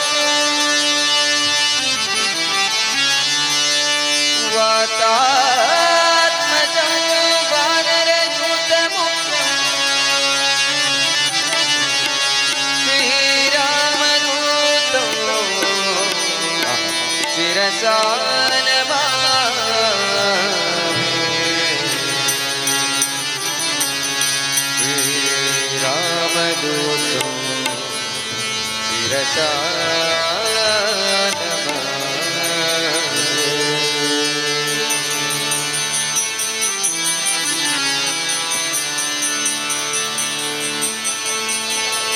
ವಾತಾತ್ಮಜಂ ವಾನರಯೂತಮಂ ಶ್ರೀರಾಮದೂತಂ ಶಿರಸಾ ನಮಾಮಿ ಶ್ರೀರಾಮದೂತಂ ಶಿರಸಾ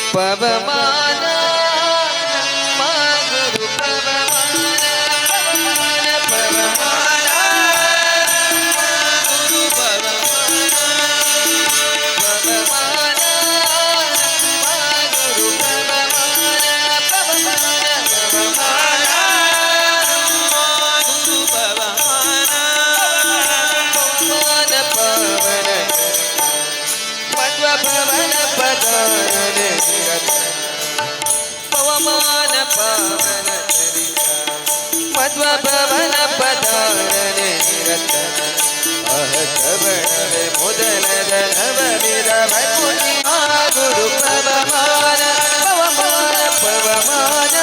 ಪವಮಾನ ನಮ್ಮ ಗುರು ಪವಮಾನ ಪವಮಾನ ಪವಮಾನ ನಮ್ಮ ಗುರು ಪವಮಾನ ಪವಮಾನ ನಮ್ಮ ಗುರು ಪವಮಾನ ಪವಮಾನ ಪವಮಾನ ನಮ್ಮ ಗುರು ಪವಮಾನ ಪವಮಾನ ಪವನ ಮಧ್ವ ಪವನ ಪದಾರನೆ ಪವಮಾನ ಪಾವನ ಚರಿತ ಮಧ್ವ ಪವನ ಪದಾರನೆ ನಿರತ ಅಹತವಣೆ ಮೊದಲದ ನವನಿರ ಮುನಿ ಗುರು ಪವಮಾನ ಪವಮಾನ ಪವಮಾನ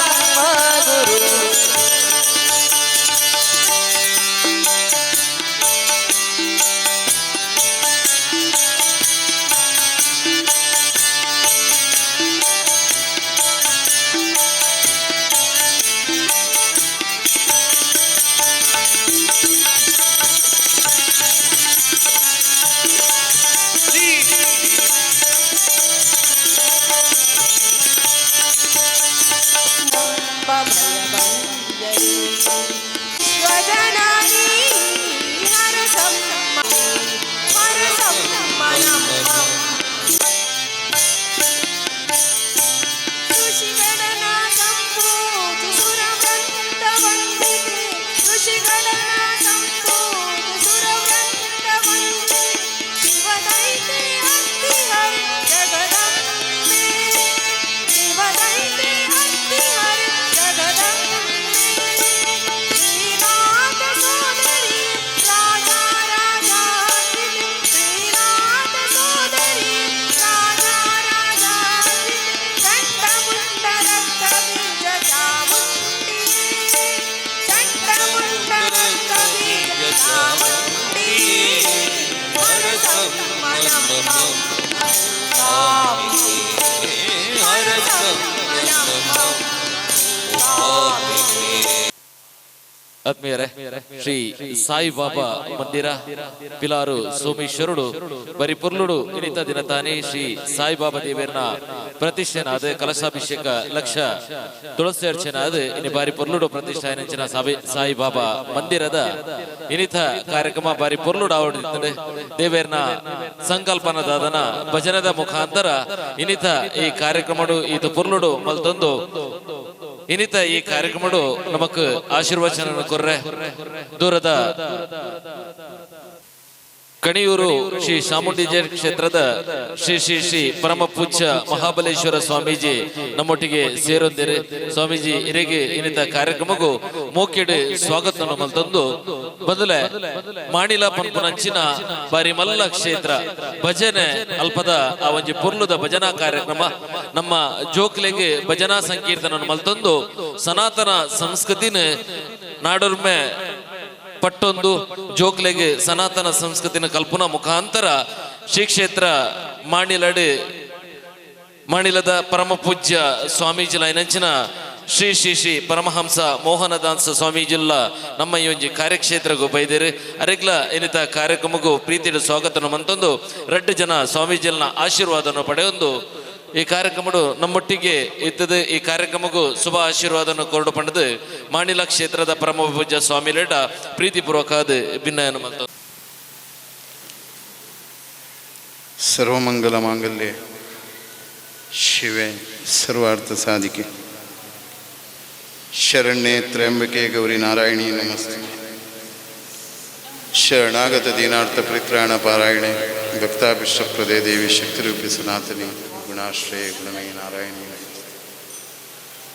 ನಮ್ಮ ಗುರು ಆತ್ಮೀಯರೇ, ಶ್ರೀ ಸಾಯಿಬಾಬಾ ಮಂದಿರ ಪಿಲಾರು ಸೋಮೇಶ್ವರುಡು ಬರಿ ಪುರ್ಲುಡು ಇನಿತ ದಿನ ತಾನೇ ಶ್ರೀ ಸಾಯಿಬಾಬಾ ದೇವರನ ಪ್ರತಿಷ್ಠೆನಾದ ಕಲಶಾಭಿಷೇಕ ಲಕ್ಷ ತುಳಸಿ ಅರ್ಚನಾದ ಇನಿ ಬಾರಿ ಪುರ್ಲುಡು ಪ್ರತಿಷ್ಠಾನಿಂಚಿನ ಸಾಯಿಬಾಬಾ ಮಂದಿರದ ಇನಿತ ಕಾರ್ಯಕ್ರಮ ಬಾರಿ ಪುರ್ಲುಡು ಆವಡಿಸುತ್ತದೆ. ದೇವರನ ಸಂಕಲ್ಪನದಾದನ ಭಜನದ ಮುಖಾಂತರ ಇನಿತ ಈ ಕಾರ್ಯಕ್ರಮಡು ಇದು ಪುರ್ಲುಡು ಮಲ್ತೊಂದು ಇನಿತ ಈ ಕಾರ್ಯಕ್ರಮಡು ನಮಕ್ ಆಶೀರ್ವಚನ ಕೊರ್ರೆ ದೂರದ ಕಣಿಯೂರು ಶ್ರೀ ಚಾಮುಂಡಿಜೇರಿ ಕ್ಷೇತ್ರದ ಶ್ರೀ ಶ್ರೀ ಶ್ರೀ ಪರಮ ಪೂಜ್ಯ ಮಹಾಬಲೇಶ್ವರ ಸ್ವಾಮೀಜಿ ನಮ್ಮೊಟ್ಟಿಗೆ ಸೇರೊಂದಿರಿ. ಸ್ವಾಮೀಜಿ ಇರಿಗೆ ಇನಿತ ಕಾರ್ಯಕ್ರಮಗೂ ಮೋಕೆಡು ಸ್ವಾಗತ ಮಲ್ತೊಂದು ಬದಲೆ ಮಾಣಿಲ ಪಂಪುನಂಚಿನ ಬಾರಿ ಮಲ್ಲ ಕ್ಷೇತ್ರ ಭಜನೆ ಅಲ್ಪದ ಆ ಒಂಜಿ ಪುರ್ಲುದ ಭಜನಾ ಕಾರ್ಯಕ್ರಮ ನಮ್ಮ ಜೋಕ್ಲೆಗೆ ಭಜನಾ ಸಂಕೀರ್ತನ ಮಲ್ತೊಂದು ಸನಾತನ ಸಂಸ್ಕೃತಿನ ನಾಡೊರ್ಮೆ ಪಟ್ಟೊಂದು ಜೋಕ್ಲೆಗೆ ಸನಾತನ ಸಂಸ್ಕೃತಿನ ಕಲ್ಪನಾ ಮುಖಾಂತರ ಶ್ರೀ ಕ್ಷೇತ್ರ ಮಾಣಿಲದ ಪರಮ ಪೂಜ್ಯ ಸ್ವಾಮೀಜಿಲ ನೆಂಚಿನ ಶ್ರೀ ಶ್ರೀ ಶ್ರೀ ಪರಮಹಂಸ ಮೋಹನದಾಸ ಸ್ವಾಮೀಜಿಲ್ಲ ನಮ್ಮ ಈ ಒಂಜಿ ಕಾರ್ಯಕ್ಷೇತ್ರಗೂ ಬೈದೇರಿ ಅರೆಗ್ಲ ಏನಿತ ಕಾರ್ಯಕ್ರಮಗೂ ಪ್ರೀತಿಯ ಸ್ವಾಗತನ ಮಂತೊಂದು 2 ಜನ ಸ್ವಾಮೀಜಿಲ್ನ ಆಶೀರ್ವಾದವನ್ನು ಪಡೆಯೊಂದು ಈ ಕಾರ್ಯಕ್ರಮಡು ನಮ್ಮೊಟ್ಟಿಗೆ ಇದ್ದದು. ಈ ಕಾರ್ಯಕ್ರಮಕ್ಕೂ ಶುಭ ಆಶೀರ್ವಾದವನ್ನು ಕೊರಡು ಪಂಡದು ಮಾಣಿಲ ಕ್ಷೇತ್ರದ ಪರಮ ಪೂಜ್ಯ ಸ್ವಾಮಿ ಲೇಟ ಪ್ರೀತಿಪೂರ್ವಕಾದ ಭಿನ್ನಯನ ಮಂತ. ಸರ್ವಮಂಗಲ ಮಾಂಗಲ್ಯ ಶಿವೆ ಸರ್ವಾರ್ಥ ಸಾಧಿಕೆ ಶರಣ್ಯೆ ತ್ರ್ಯಂಬಕೆ ಗೌರಿ ನಾರಾಯಣಿ ನಮಸ್ತೆ. ಶರಣಾಗತ ದೀನಾರ್ಥ ಪರಿತ್ರಾಣ ಪಾರಾಯಣೆ ಭಕ್ತಾಭಿಷ್ಟಪ್ರದೇ ದೇವಿ ಶಕ್ತಿರೂಪಿ ಸನಾತನಿ ಗುಣಾಶ್ರಯ ಗುಣಮೇ ನಾರಾಯಣಿ.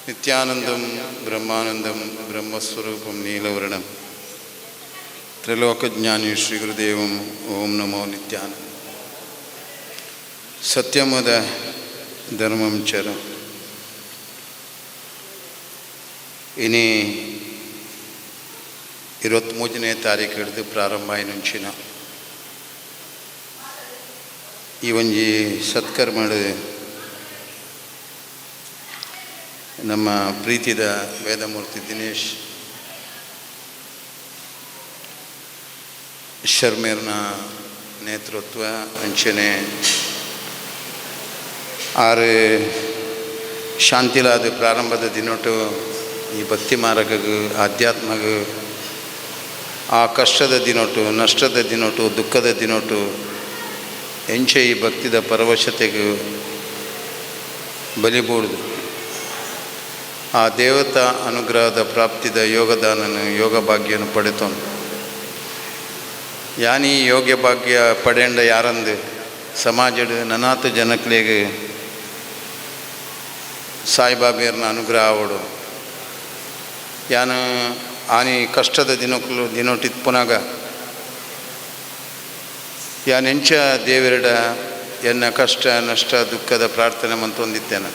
ನಿತ್ಯಾನಂದಂ ಬ್ರಹ್ಮಾನಂದಂ ಬ್ರಹ್ಮಸ್ವರೂಪಂ ನೀಲವರ್ಣಂ ತ್ರಿಲೋಕಜ್ಞಾನಿ ಶ್ರೀ ಗುರುದೇವಂ ಓಂ ನಮೋ ನಿತ್ಯಾನಂದ. ಸತ್ಯಮದ ಧರ್ಮಂ ಚರ ಇನಿ 23ನೇ ತಾರೀಕು ಹಿಡಿದು ಪ್ರಾರಂಭ ಆಯ್ನುಂಚಿನ ಈ ಒಂಜಿ ಸತ್ಕರ್ಮಡು ನಮ್ಮ ಪ್ರೀತಿದ ವೇದಮೂರ್ತಿ ದಿನೇಶ್ ಶರ್ಮೇರ್ನ ನೇತೃತ್ವ ಅಂಚನೆ 6 ಶಾಂತಿಲಾದ ಪ್ರಾರಂಭದ ದಿನೊಟ್ಟು ಈ ಭಕ್ತಿ ಮಾರ್ಗಗೂ ಆಧ್ಯಾತ್ಮಗೂ ಆ ಕಷ್ಟದ ದಿನೊಟ್ಟು ನಷ್ಟದ ದಿನೊಟ್ಟು ದುಃಖದ ದಿನೊಟ್ಟು ಎಂಚೆ ಈ ಭಕ್ತಿದ ಪರವಶತೆಗೂ ಬಲಿಬೂಡ್ದು ಆ ದೇವತಾ ಅನುಗ್ರಹದ ಪ್ರಾಪ್ತಿದ ಯೋಗದಾನನು ಯೋಗ ಭಾಗ್ಯನು ಪಡೆತೊಂದು ಯಾನಿ ಯೋಗ್ಯ ಭಾಗ್ಯ ಪಡೆಂಡ ಯಾರಂದು ಸಮಾಜದ ನನಾತು ಜನಕ್ಲೆಗೆ ಸಾಯಿಬಾಬೇರ್ನ ಅನುಗ್ರಹ ಆವಡು ಯಾನು ಆನಿ ಕಷ್ಟದ ದಿನೊಟ್ಟಿತ್ತು ಪುನಗ ಯಾನೆಂಚ ದೇವರಡ ಎನ್ನ ಕಷ್ಟ ನಷ್ಟ ದುಃಖದ ಪ್ರಾರ್ಥನೆ ಮಂತೊಂದಿತ್ತೇನೆ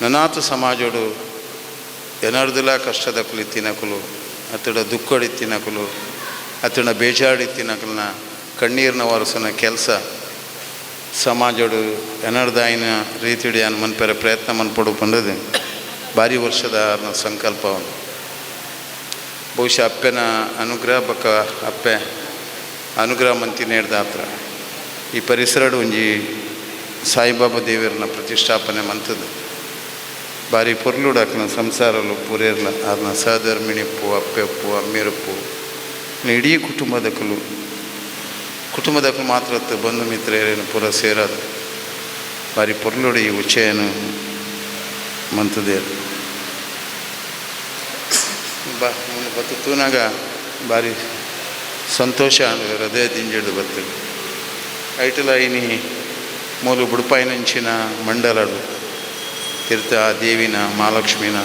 ನನಾತು ಸಮಾಜೋಡು ಎನರ್ದುಲ ಕಷ್ಟದ ಕುಲಿ ತಿನ್ನಕುಲು ಅತಡ ದುಃಖಡಿ ತಿನ್ನಕುಲು ಅತಡ ಬೇಜಾಡಿ ತಿನ್ನಕಲ್ನ ಕಣ್ಣೀರಿನ ಒರೆಸನ ಕೆಲಸ ಸಮಾಜೋಡು ಎನರ್ದಾಯಿನ ರೀತಿಡಿ ಅನ್ನು ಮನ್ಪೆರ ಪ್ರಯತ್ನ ಮನ್ಪಡು ಪಂಡದು ಭಾರಿ ವರ್ಷದ ಸಂಕಲ್ಪವನ್ನು ಬಹುಶಃ ಅಪ್ಪನ ಅನುಗ್ರಹ ಬಕ್ಕ ಅಪ್ಪೆ ಅನುಗ್ರಹ ಮಂತಿ ನೇಡ್ದ ಹತ್ರ ಈ ಪರಿಸರಡು ಒಂಜಿ ಸಾಯಿಬಾಬಾ ದೇವರನ್ನ ಪ್ರತಿಷ್ಠಾಪನೆ ಮಂತದ್ದು ಭಾರಿ ಪೊರ್ಲುಡಾಕನ ಸಂಸಾರಲು ಪೂರೇರ್ಲ ಅದನ್ನ ಸಹಧರ್ಮಿಣಿಪ್ಪು ಅಪ್ಪೆಪ್ಪು ಅಮ್ಮಿರಪ್ಪು ಇಡೀ ಕುಟುಂಬದಕ್ಕಲು ಮಾತ್ರ ಬಂಧು ಮಿತ್ರೇರೇನು ಪೂರ ಸೇರೋದು ಭಾರಿ ಪೊರ್ಲುಡು ಈ ಉಚ್ಚೆಯನ್ನು ಮಂತದೇ ಬತ್ತು ತೂನಾಗ ಭಾರಿ ಸಂತೋಷ ಹೃದಯ ದಿಂಜಿಡ್ದು ಬರ್ತದೆ ಐಟಲ ಇನಿ ಮೂಲು ಬುಡುಪಾಯಿನಂಚಿನ ಮಂಡಲಡು ತೀರ್ಥ ದೇವಿನ ಮಹಾಲಕ್ಷ್ಮಿನ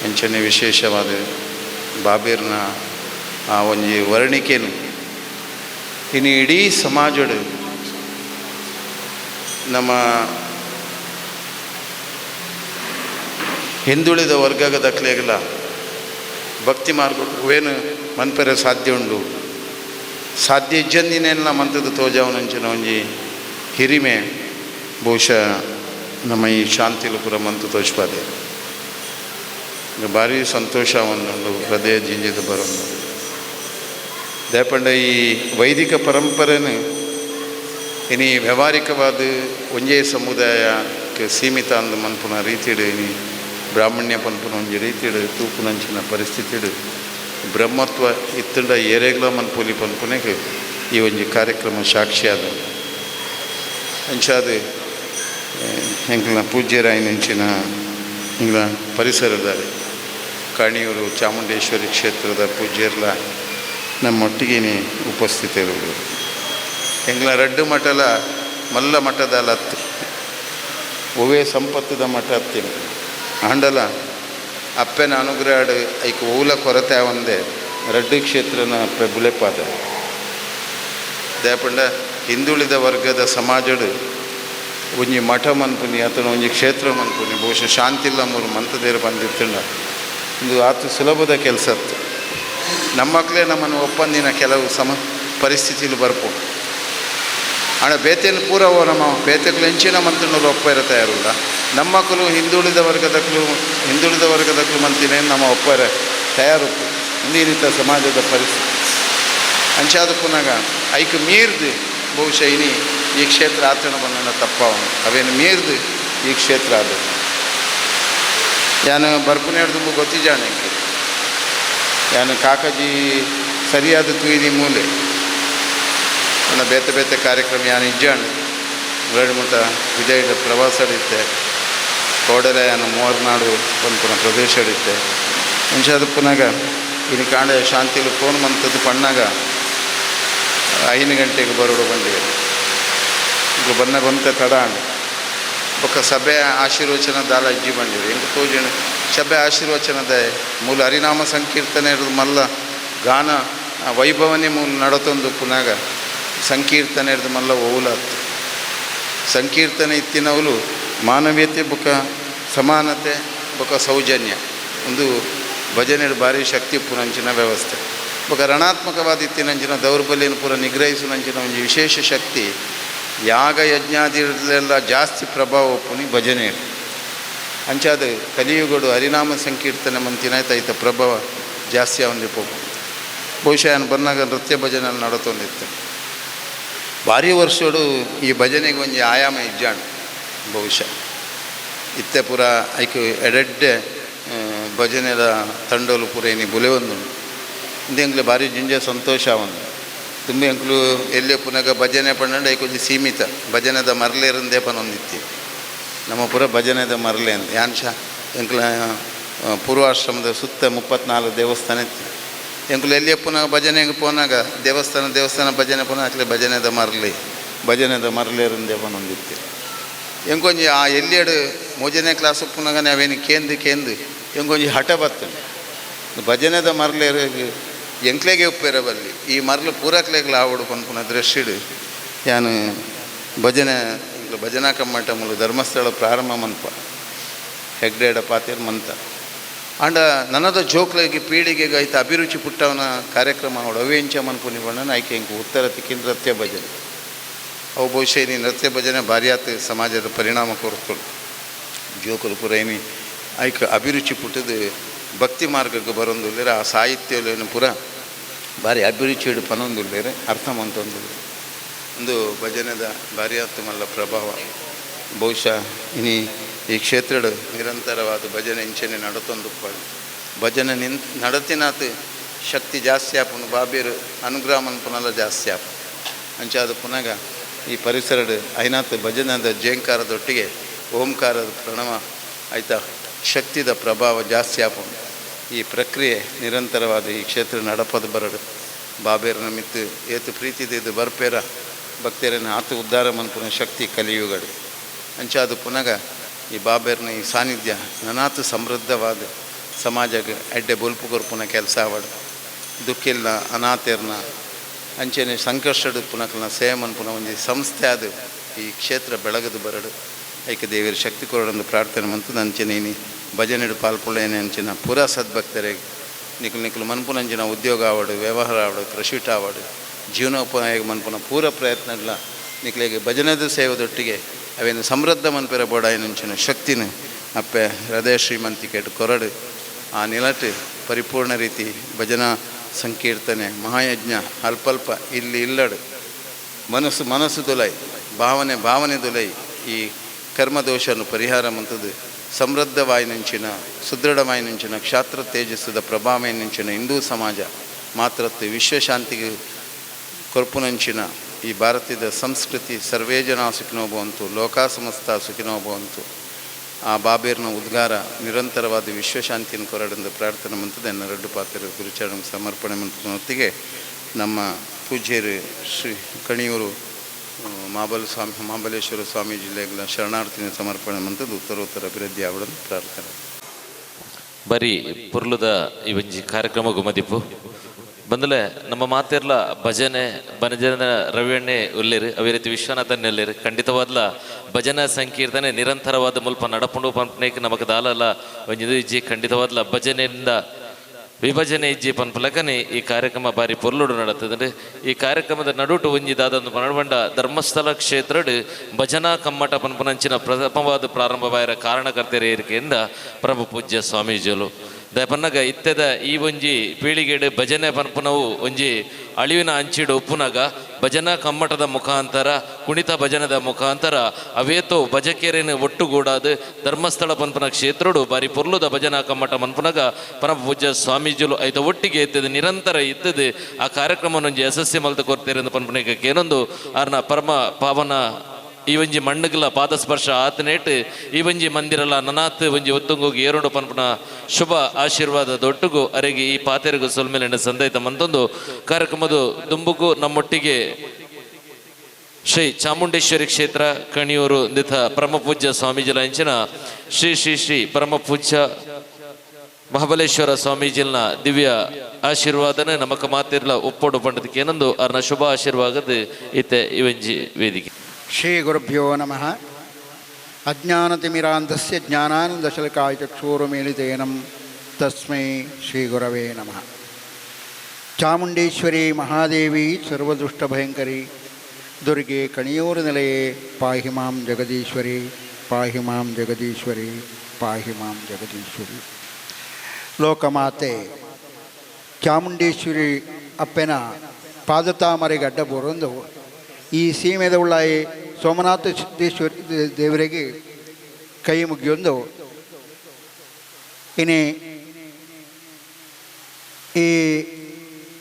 ಅಂಚನೆ ವಿಶೇಷವಾದ ಬಾಬೇರ್ನ ಆ ಒಂಜಿ ವರ್ಣಿಕೆನು ಇನ್ನು ಇಡೀ ಸಮಾಜಡು ನಮ್ಮ ಹಿಂದುಳಿದ ವರ್ಗದ ದಕ್ಲೆಗಲ ಭಕ್ತಿ ಮಾರ್ಗ ಏನು ಮನ್ಪೆರೆ ಸಾಧ್ಯ ಉಂಡು ಸಾಧ್ಯ ಇಜ್ಜಂದಿನೆಲ್ಲ ಮಂತದ ತೋಜಾವನಂಚಿನ ಒಂಜಿ ಹಿರಿಮೆ ಬಹುಶಃ ನಮ್ಮ ಈ ಶಾಂತಿಲು ಪೂರ ಮಂತು ತೋಚ್ಪಾದೆ ಭಾರಿ ಸಂತೋಷ ಒಂದು ಹೃದಯ ಜಿಂಜಿದು ಬರೋದು ದಯಪಂಡ ಈ ವೈದಿಕ ಪರಂಪರೆನು ಇನಿ ವ್ಯಾವಹಾರಿಕವಾದ ಒಂಜೇ ಸಮುದಾಯಕ್ಕೆ ಸೀಮಿತ ಅಂದ ಮನ್ಪುನ ರೀತಿಡು ಇನಿ ಬ್ರಾಹ್ಮಣ್ಯ ಪನ್ಪುನ ಒಂಜಿ ರೀತಿಡು ತೂಪುನಂಚಿನ ಪರಿಸ್ಥಿತಿಡು ಬ್ರಹ್ಮತ್ವ ಇತ್ತಂಡ ಏರೆಗ್ಲ ಮನ್ಪುಲಿ ಪನ್ಪುನೆಗೆ ಈ ಒಂಜಿ ಕಾರ್ಯಕ್ರಮ ಸಾಕ್ಷಿಯಾದ ಅಂಚಾದ ಎಂಕ್ಲ ಪೂಜ್ಯರಾಯನಂಚಿನ ಇಂಗ್ಲ ಪರಿಸರದ ಕಾಣಿಯೂರು ಚಾಮುಂಡೇಶ್ವರಿ ಕ್ಷೇತ್ರದ ಪೂಜ್ಯರ್ಲ ನಮ್ಮೊಟ್ಟಿಗೆ ಉಪಸ್ಥಿತರಿರುವುದು ಎಂಗ್ಲ ರಡ್ಡು ಮಠಲ ಮಲ್ಲ ಮಠದ ಹತ್ತು ಒವೇ ಸಂಪತ್ತದ ಮಠ ಹತ್ತಿನ ಆಂಡಲ ಅಪ್ಪನ ಅನುಗ್ರಹ ಐಕ ಓಲ ಕೊರತೆ ಒಂದೇ ರಡ್ಡು ಕ್ಷೇತ್ರನ ಪ್ರಬುಲೆಪಾದ ದಯಪಂಡ ಹಿಂದುಳಿದ ವರ್ಗದ ಸಮಾಜಡು ಒಂಜಿ ಮಠ ಮನ್ಪುನಿ ಅಥವಾ ಒಂಜಿ ಕ್ಷೇತ್ರ ಮನ್ಪುನಿ ಬಹುಶಃ ಶಾಂತಿಲ್ಲ ಮೂರು ಮಂತದೇರು ಬಂದಿತ್ತಂಡ ಒಂದು ಆತು ಸುಲಭದ ಕೆಲಸ ನಮ್ಮ ಮಕ್ಕಳೇ ನಮ್ಮನ್ನು ಒಪ್ಪಂದಿನ ಕೆಲವು ಪರಿಸ್ಥಿತಿಲು ಬರ್ಪು ಹಣ ಬೇತೆಯನ್ನು ಪೂರ ನಮ್ಮ ಬೇತೆಗಳು ಹೆಂಚಿನ ಮಂತ್ರಿನವರು ಒಪ್ಪ ಇರೋ ತಯಾರಿಲ್ಲ ನಮ್ಮ ಮಕ್ಕಳು ಹಿಂದುಳಿದ ವರ್ಗದಕ್ಕೂ ಮಂತಿನೇ ನಮ್ಮ ಒಪ್ಪ ತಯಾರು ಇಂದಿನಿತ ಸಮಾಜದ ಪರಿಸ್ಥಿತಿ ಅಂಚಾದ ಪುನಃ ಐಕ ಮೀರ್ದು ಬಹುಶಃ ಇನಿ ಈ ಕ್ಷೇತ್ರ ಆಚರಣೆ ಬಂದ ತಪ್ಪವನು ಅವೇನು ಮೀರ್ದು ಈ ಕ್ಷೇತ್ರ ಅದು ಯಾನು ಬರ್ಪುನೆ ತುಂಬ ಗೊತ್ತಿಜಾಣೆ ಯಾನು ಕಾಕಜಿ ಸರಿಯಾದ ತುಯಿದಿ ಮೂಲೆ ನನ್ನ ಬೇತೆ ಬೇತೆ ಕಾರ್ಯಕ್ರಮ ಯಾನು ಇಜ್ಜಾಣೆ ಗಡಿಮುಟ ವಿಜಯದ ಪ್ರವಾಸ ಅಡಿತ್ತೆ ಕೋಡಲೆ ಯಾನು ಮೂವರ್ನಾಡು ಪನ್ಪುನ ಪ್ರದೇಶ ಅಡಿತ್ತೆ ಅಂಚಾದ ಪುನಃ ಇನ್ನು ಕಾಂಡೆ ಶಾಂತಿಲು ಫೋನ್ ಮಂತದ್ದು ಪಣ್ಣಾಗ 5 ಗಂಟೆಗೆ ಬರೋಡು ಬಂದಿದೆ ಈಗ ಬಂತ ತಡ ఒక ಸಭೆ ಆಶೀರ್ವಚನ ದಾಲ ಅಜ್ಜಿ ಬಂದಿದೆ ಎಂಟು ತೋಜಣ ಸಭೆ ಆಶೀರ್ವಚನದ ಮೂಲ ಹರಿನಾಮ ಸಂಕೀರ್ತನೆ ಮಲ್ಲ ಗಾನ ವೈಭವನೇ ಮೂಲ ನಡತೊಂದು ಪುನಃ ಸಂಕೀರ್ತನೆ ಹಿಡಿದು ಮಲ್ಲ ಓಲಾತ್ತು ಸಂಕೀರ್ತನೆ ಇತ್ತಿನವಲು ಮಾನವೀಯತೆ ಬೊಕ ಸಮಾನತೆ ಬೊಕ ಸೌಜನ್ಯ ಒಂದು ಭಜನೆ ಭಾರಿ ಶಕ್ತಿ ಪುನಂಚಿನ ವ್ಯವಸ್ಥೆ ಬೊಕ ರಣಾತ್ಮಕವಾದ ಇತ್ತಿನಂಚಿನ ದೌರ್ಬಲ್ಯನ ಪೂರ ನಿಗ್ರಹಿಸುನಂಚಿನ ಒಂದು ವಿಶೇಷ ಶಕ್ತಿ ಯಾಗ ಯಜ್ಞಾದಿಲೆಲ್ಲ ಜಾಸ್ತಿ ಪ್ರಭಾವ ಪುನಿ ಭಜನೆ ಅಂಚಾದ ಕಲಿಯುಗಡು ಹರಿನಾಮ ಸಂಕೀರ್ತನೆ ಮಂತಿನಾಯ್ತು ಐತ ಪ್ರಭಾವ ಜಾಸ್ತಿ ಅವನಿಗೆ ಹೋಗು ಬಹುಶಃ ನಾನು ಬಂದಾಗ ನೃತ್ಯ ಭಜನೆ ನಡತೊಂದಿತ್ತು ಭಾರಿ ವರ್ಷಡು ಈ ಭಜನೆಗೆ ಒಂದು ಆಯಾಮ ಇಜ್ಜಾಣ ಬಹುಶಃ ಇತ್ತೆ ಪೂರ ಐಕೆ ಎಡೆಡ್ಡೆ ಭಜನೆದ ತಂಡೋಲು ಪೂರ ಏನಿ ಬುಲೆ ಒಂದು ಇಂದೆ ಭಾರಿ ಜಿಂಜೆ ಸಂತೋಷ ಒಂದು ತುಂಬ ಎಂಕ್ಲು ಎಲ್ಲೇ ಪುನಃ ಭಜನೆ ಪಂಡ ಐಕೊಂದು ಸೀಮಿತ ಭಜನೆದ ಮರಲೇರಂದೇ ಪನೊಂದಿತ್ತಿ ನಮ್ಮ ಪುರ ಭಜನೆದ ಮರಲೆ ಅಂತ ಯಾನ್ಶ ಎಂಕ್ಲ ಪೂರ್ವಾಶ್ರಮದ ಸುತ್ತ 34 ದೇವಸ್ಥಾನ ಇತ್ತು ಎಂಕ್ಲು ಎಲ್ಲೇ ಪುನಃ ಭಜನೆಗೆ ಪೋನಾಗ ದೇವಸ್ಥಾನ ಭಜನೆ ಪುನಃ ಹಾಕ್ಲೆ ಭಜನೆದ ಮರಲೇರಂದೇ ಪನೊಂದಿತ್ತಿ ಎಂಕೊಂಜಿ ಆ ಎಲ್ಲೆಡು ಮೂಜನೇ ಕ್ಲಾಸ್ ಪುನಃ ನಾವೇನು ಕೇಂದು ಎಂಕೊಂಜಿ ಹಠ ಬರ್ತದೆ ಭಜನೆದ ಮರಲೇರಿಗೆ ಎಂಕ್ಲೆಗೆ ಉಪ್ಪೇರಬಲ್ಲಿ ಈ ಮರಳು ಪೂರಕ್ಲೆಗ್ಲ ಆವಡು ಪನ್ಪುನ ದೃಷ್ಟಿಡು ಯಾನು ಭಜನಾ ಕಮ್ಮಟ ಮೂಲ ಧರ್ಮಸ್ಥಳ ಪ್ರಾರಂಭ ಮನ್ಪ ಹೆಗ್ಡೆಡ ಪಾತಿರ್ ಮಂತ ಆಂಡ ನನ್ನದ ಜೋಕ್ಲೆಗೆ ಪೀಳಿಗೆಗೆ ಐತ ಅಭಿರುಚಿ ಪುಟ್ಟವನ ಕಾರ್ಯಕ್ರಮ ಅವಡು ಅವೇಂಚ ಮನ್ಪುನಿ ಬಣ್ಣ ಆಯ್ಕೆ ಇಂಕು ಉತ್ತರ ತಿಕ್ಕಿನ ನೃತ್ಯ ಭಜನೆ ಅವು ಬಹುಶಃ ನೀ ನೃತ್ಯ ಭಜನೆ ಭಾರಿ ಆತ ಸಮಾಜದ ಪರಿಣಾಮ ಕೊರತಳು ಜೋಕಲು ಪುರ ಏನಿ ಆಯ್ಕೆ ಅಭಿರುಚಿ ಪುಟ್ಟದು ಭಕ್ತಿ ಮಾರ್ಗಕ್ಕೆ ಬರೋದಿಲ್ಲ ಆ ಸಾಹಿತ್ಯಲೇನು ಪೂರ ಭಾರಿ ಅಭಿರುಚಿ ಹಿಡು ಪನೊಂದಿಲ್ಲ ಅರ್ಥ ಮಂತೊಂದು ಒಂದು ಭಜನೆದ ಭಾರಿ ಆತು ಮಲ್ಲ ಪ್ರಭಾವ ಬಹುಶಃ ಇನಿ ಈ ಕ್ಷೇತ್ರಡು ನಿರಂತರವಾದ ಭಜನೆ ಇಂಚನೆ ನಡತೊಂದು ಭಜನೆ ನಡತಿನಾತ್ ಶಕ್ತಿ ಜಾಸ್ತಿ ಆಪುನು ಬಾಬೇರು ಅನುಗ್ರಹ ಮನ್ಪುನಲ್ಲ ಜಾಸ್ತಿ ಆಪು ಅಂಚಾದ ಪುನಃ ಈ ಪರಿಸರಡು ಐನಾತ್ ಭಜನದ ಜೇಂಕಾರದೊಟ್ಟಿಗೆ ಓಂಕಾರದ ಪ್ರಣವ ಆಯ್ತಾ ಶಕ್ತಿದ ಪ್ರಭಾವ ಜಾಸ್ತಿ ಆಪುಂಡು ಈ ಪ್ರಕ್ರಿಯೆ ನಿರಂತರವಾದ ಈ ಕ್ಷೇತ್ರ ನಡಪದು ಬರಡು ಬಾಬೇರನ ಮಿತ್ತು ಏತು ಪ್ರೀತಿದಿದ್ದು ಬರ್ಪೇರ ಭಕ್ತರನ್ನು ಆತು ಉದ್ಧಾರ ಮನ್ಪುನ ಶಕ್ತಿ ಕಲಿಯುಗಡು ಅಂಚಾದ ಪುನಃ ಈ ಬಾಬೇರ್ನ ಈ ಸಾನ್ನಿಧ್ಯ ನನಾತು ಸಮೃದ್ಧವಾದ ಸಮಾಜಕ್ಕೆ ಎಡ್ಡೆ ಬೊಲ್ಪು ಕೊರ್ಪುನ ಕೆಲಸ ಆವಡು ದುಃಖಿಲ್ನ ಅನಾಥರ್ನ ಅಂಚೆನೆ ಸಂಕಷ್ಟಡು ಪುನಕಲ್ನ ಸೇವೆ ಮನ್ಪುನ ಒಂದು ಸಂಸ್ಥೆ ಆದ ಈ ಕ್ಷೇತ್ರ ಬೆಳಗದು ಬರಡು ಐಕ್ಯ ದೇವಿಯರ ಶಕ್ತಿ ಕೊರಡೊಂದು ಪ್ರಾರ್ಥನೆ ಮಂತು ಅಂಚೆನೇನಿ ಭಜನೆಡು ಪಾಲ್ಪೊಳ್ಳೇನೆ ಅಂಚಿನ ಪೂರಾ ಸದ್ಭಕ್ತರಿಗೆ ನಿಖಲು ಮನ್ಪುನಂಚಿನ ಉದ್ಯೋಗ ಆವಡು ವ್ಯವಹಾರ ಆವಡು ಕೃಷಿಟ ಆವಡು ಜೀವನೋಪಾಯ ಮನ್ಪುನ ಪೂರ ಪ್ರಯತ್ನಗಳ ನಿಕ್ಲೆಗೆ ಭಜನದ ಸೇವದೊಟ್ಟಿಗೆ ಅವೇನು ಸಮೃದ್ಧ ಮನ್ಪೆರ ಬೋಡಾಯಿ నుంచిన ಶಕ್ತಿನ ಅಪ್ಪೆ ಹೃದಯ ಶ್ರೀಮಂತಿಕೆಟ್ ಕೊರಡು ಆ ನಿಲಟ್ ಪರಿಪೂರ್ಣ ರೀತಿ ಭಜನಾ ಸಂಕೀರ್ತನೆ ಮಹಾಯಜ್ಞ ಅಲ್ಪಲ್ಪ ಇಲ್ಲಿ ಇಲ್ಲಡು ಮನಸ್ಸು ದುಲೈ ಭಾವನೆ ದುಲೈ ಈ ಕರ್ಮದೋಷನು ಪರಿಹಾರ ಮಂತದು ಸಮೃದ್ಧವಾಯಿ నుంచిన ಸುದೃಢವಾಯಿ నుంచిన ಕ್ಷಾತ್ರ ತೇಜಸ್ಸುದ ಪ್ರಭಾವೈ నుంచిన ಹಿಂದೂ ಸಮಾಜ ಮಾತ್ರತ್ತು ವಿಶ್ವಶಾಂತಿಗೆ ಕೊರ್ಪು ನಂಚಿನ ಈ ಭಾರತದ ಸಂಸ್ಕೃತಿ ಸರ್ವೇ ಜನ ಸುಖಿನೋ ಭವಂತು ಲೋಕ ಸಮಸ್ತ ಸುಖಿನೋ ಭವಂತು ಆ ಬಾಬೇರ್ನ ಉದ್ಗಾರ ನಿರಂತರವಾದ ವಿಶ್ವಶಾಂತಿಯನ್ನು ಕೊರಡೆಂದು ಪ್ರಾರ್ಥನೆ ಮಂತದೆ ನನ್ನ ರಡ್ಡು ಪಾತ್ರ ಗುರುಚರಣ ಸಮರ್ಪಣೆ ಮಂತದ ಹೊತ್ತಿಗೆ ನಮ್ಮ ಪೂಜ್ಯರು ಶ್ರೀ ಕಣಿಯೂರು ಮಹಾಬಲೇಶ್ವರ ಸ್ವಾಮೀಜಿಗಳ ಶರಣಾರ್ಥಿನ ಸಮರ್ಪಣೆ ಮಂತದ್ದು ಉತ್ತರೋತ್ತರ ಅಭಿವೃದ್ಧಿ ಆವಡನ್ನು ಪ್ರಾರ್ಥನೆ ಬರೀ ಪುರ್ಲುದ ಈ ಒಂಜಿ ಕಾರ್ಯಕ್ರಮಗೂ ಮದಿಪು ಬಂದಲೆ ನಮ್ಮ ಮಾತಿರ್ಲ ಭಜನೆ ಭಜನ ರವಿಯಣ್ಣೆ ಉಲ್ಲೇರು ಅವೇ ರೀತಿ ವಿಶ್ವನಾಥನ್ ಉಲ್ಲೇರು ಖಂಡಿತವಾದ್ಲ ಭಜನಾ ಸಂಕೀರ್ತನೆ ನಿರಂತರವಾದ ಮುಲ್ಪ ನಡಪುಂಡು ಪಂಪನೇಕ್ ನಮಕ್ ದಾಲಲ್ಲ ಒಂಜಿದು ಇಜ್ಜಿ ಖಂಡಿತವಾದ್ಲ ಭಜನೆಯಿಂದ ವಿಭಜನೆ ಇಜ್ಜಿ ಪನ್ಪಲಕನೆ ಈ ಕಾರ್ಯಕ್ರಮ ಬಾರಿ ಪೊರ್ಲುಡು ನಡತದೆ ಈ ಕಾರ್ಯಕ್ರಮದ ನಡುಟು ಒಂಜಿದಾದಂದು ಪನಡ್ಬಂಡ ಧರ್ಮಸ್ಥಳ ಕ್ಷೇತ್ರಡ್ ಭಜನಾ ಕಮ್ಮಟ ಪನ್ಪನಂಚಿನ ಪ್ರಥಮವಾದ ಪ್ರಾರಂಭವಾಯಿರ ಕಾರಣಕರ್ತೆಯ ಏರಿಕೆಯಿಂದ ಪ್ರಭು ಪೂಜ್ಯ ಸ್ವಾಮೀಜಿಗಳು ದಯಪನ್ನಗ ಇತ್ತೆದ ಈ ಒಂಜಿ ಪೀಳಿಗೆಡು ಭಜನೆ ಪನ್ಪುನವು ಒಂಜಿ ಅಳಿವಿನ ಅಂಚಿಡು ಉಪ್ಪುನಗ ಭಜನಾ ಕಮ್ಮಟದ ಮುಖಾಂತರ ಕುಣಿತ ಭಜನದ ಮುಖಾಂತರ ಅವೇತೋ ಭಜಕೇರಿನ ಒಟ್ಟುಗೂಡಾದು ಧರ್ಮಸ್ಥಳ ಪನ್ಪನ ಕ್ಷೇತ್ರಡು ಬಾರಿ ಪೊರ್ಲುದ ಭಜನಾ ಕಮ್ಮಟ ಮನ್ಪುನಗ ಪರಮ ಪೂಜ್ಯ ಸ್ವಾಮೀಜಿಲು ಐತ ಒಟ್ಟಿಗೆ ಇದ್ದது ನಿರಂತರ ಇದ್ದದು ಆ ಕಾರ್ಯಕ್ರಮವನ್ನು ಯಶಸ್ವಿ ಮಲ್ತ ಕೊಡ್ತೀರೆಂದು ಪನ್ಪನಿಗೆ ಏನೊಂದು ಆರ್ನ ಪರಮ ಪಾವನ ಈ ಒಂಜಿ ಮಣ್ಣುಗಳ ಪಾದಸ್ಪರ್ಶ ಆತನೇಟ್ ಈ ಒಂಜಿ ಮಂದಿರಲ್ಲ ನನಾತ್ ಒಂಜಿ ಒತ್ತುಂಗೋಗಿ ಏರುಂಡು ಪನ್ಪನ ಶುಭ ಆಶೀರ್ವಾದ ದೊಟ್ಟುಗು ಅರೆಗೆ ಈ ಪಾತೆರಿಗೂ ಸೊಲ್ಮೇಲಿನ ಸಂದೈತ ಮಂತೊಂದು ಕಾರ್ಯಕ್ರಮದ ದುಂಬುಗೂ ನಮ್ಮೊಟ್ಟಿಗೆ ಶ್ರೀ ಚಾಮುಂಡೇಶ್ವರಿ ಕ್ಷೇತ್ರ ಕಣಿಯೂರು ನಿಥ ಪರಮ ಪೂಜ್ಯ ಸ್ವಾಮೀಜಿಲ ಅಂಚಿನ ಶ್ರೀ ಶ್ರೀ ಶ್ರೀ ಪರಮ ಪೂಜ್ಯ ಮಹಾಬಲೇಶ್ವರ ಸ್ವಾಮೀಜಿಲ್ನ ದಿವ್ಯ ಆಶೀರ್ವಾದನೆ ನಮಕ ಮಾತಿರ್ಲ ಒಪ್ಪೋಡು ಪಂಡದಕ್ಕೆ ಏನೊಂದು ಅವ್ರನ್ನ ಶುಭ ಆಶೀರ್ವಾದದ ಇತ್ತೆ ಇವಂಜಿ ವೇದಿಕೆ ಶ್ರೀ ಗುರುಭ್ಯೋ ನಮಃ. ಅಜ್ಞಾನತಿಮಿರಾಂಧಸ್ಯ ಜ್ಞಾನಾನಂದಶಲಕಾಯ ಚಕ್ಷುರುಮಿಲಿತೇನ ತಸ್ಮೈ ಶ್ರೀ ಗುರವೇ ನಮಃ. ಚಾಮುಂಡೇಶ್ವರಿ ಮಹಾದೇವಿ ಸರ್ವದುಷ್ಟಭಯಂಕರಿ ದುರ್ಗೆ ಕಣಿಯೂರು ನಿಲಯೇ ಪಾಹಿ ಮಾಂ ಜಗದೀಶ್ವರಿ ಪಾಹಿ ಮಾಂ ಜಗದೀಶ್ವರಿ ಪಾಹಿ ಮಾಂ ಜಗದೀಶ್ವರಿ. ಲೋಕಮಾತೆ ಚಾಮುಂಡೇಶ್ವರಿ ಅಪ್ಪನ ಪಾದತಾಮರೆಗೆ ಅಡ್ಡ ಬರೋದು ಈ ಸೀಮೆದ ಉಳ್ಳಾಯಿ ಸೋಮನಾಥ ಸಿದ್ದೇಶ್ವರಿ ದೇವರಿಗೆ ಕೈ ಮುಗಿಯೊಂದು ಇನಿ ಈ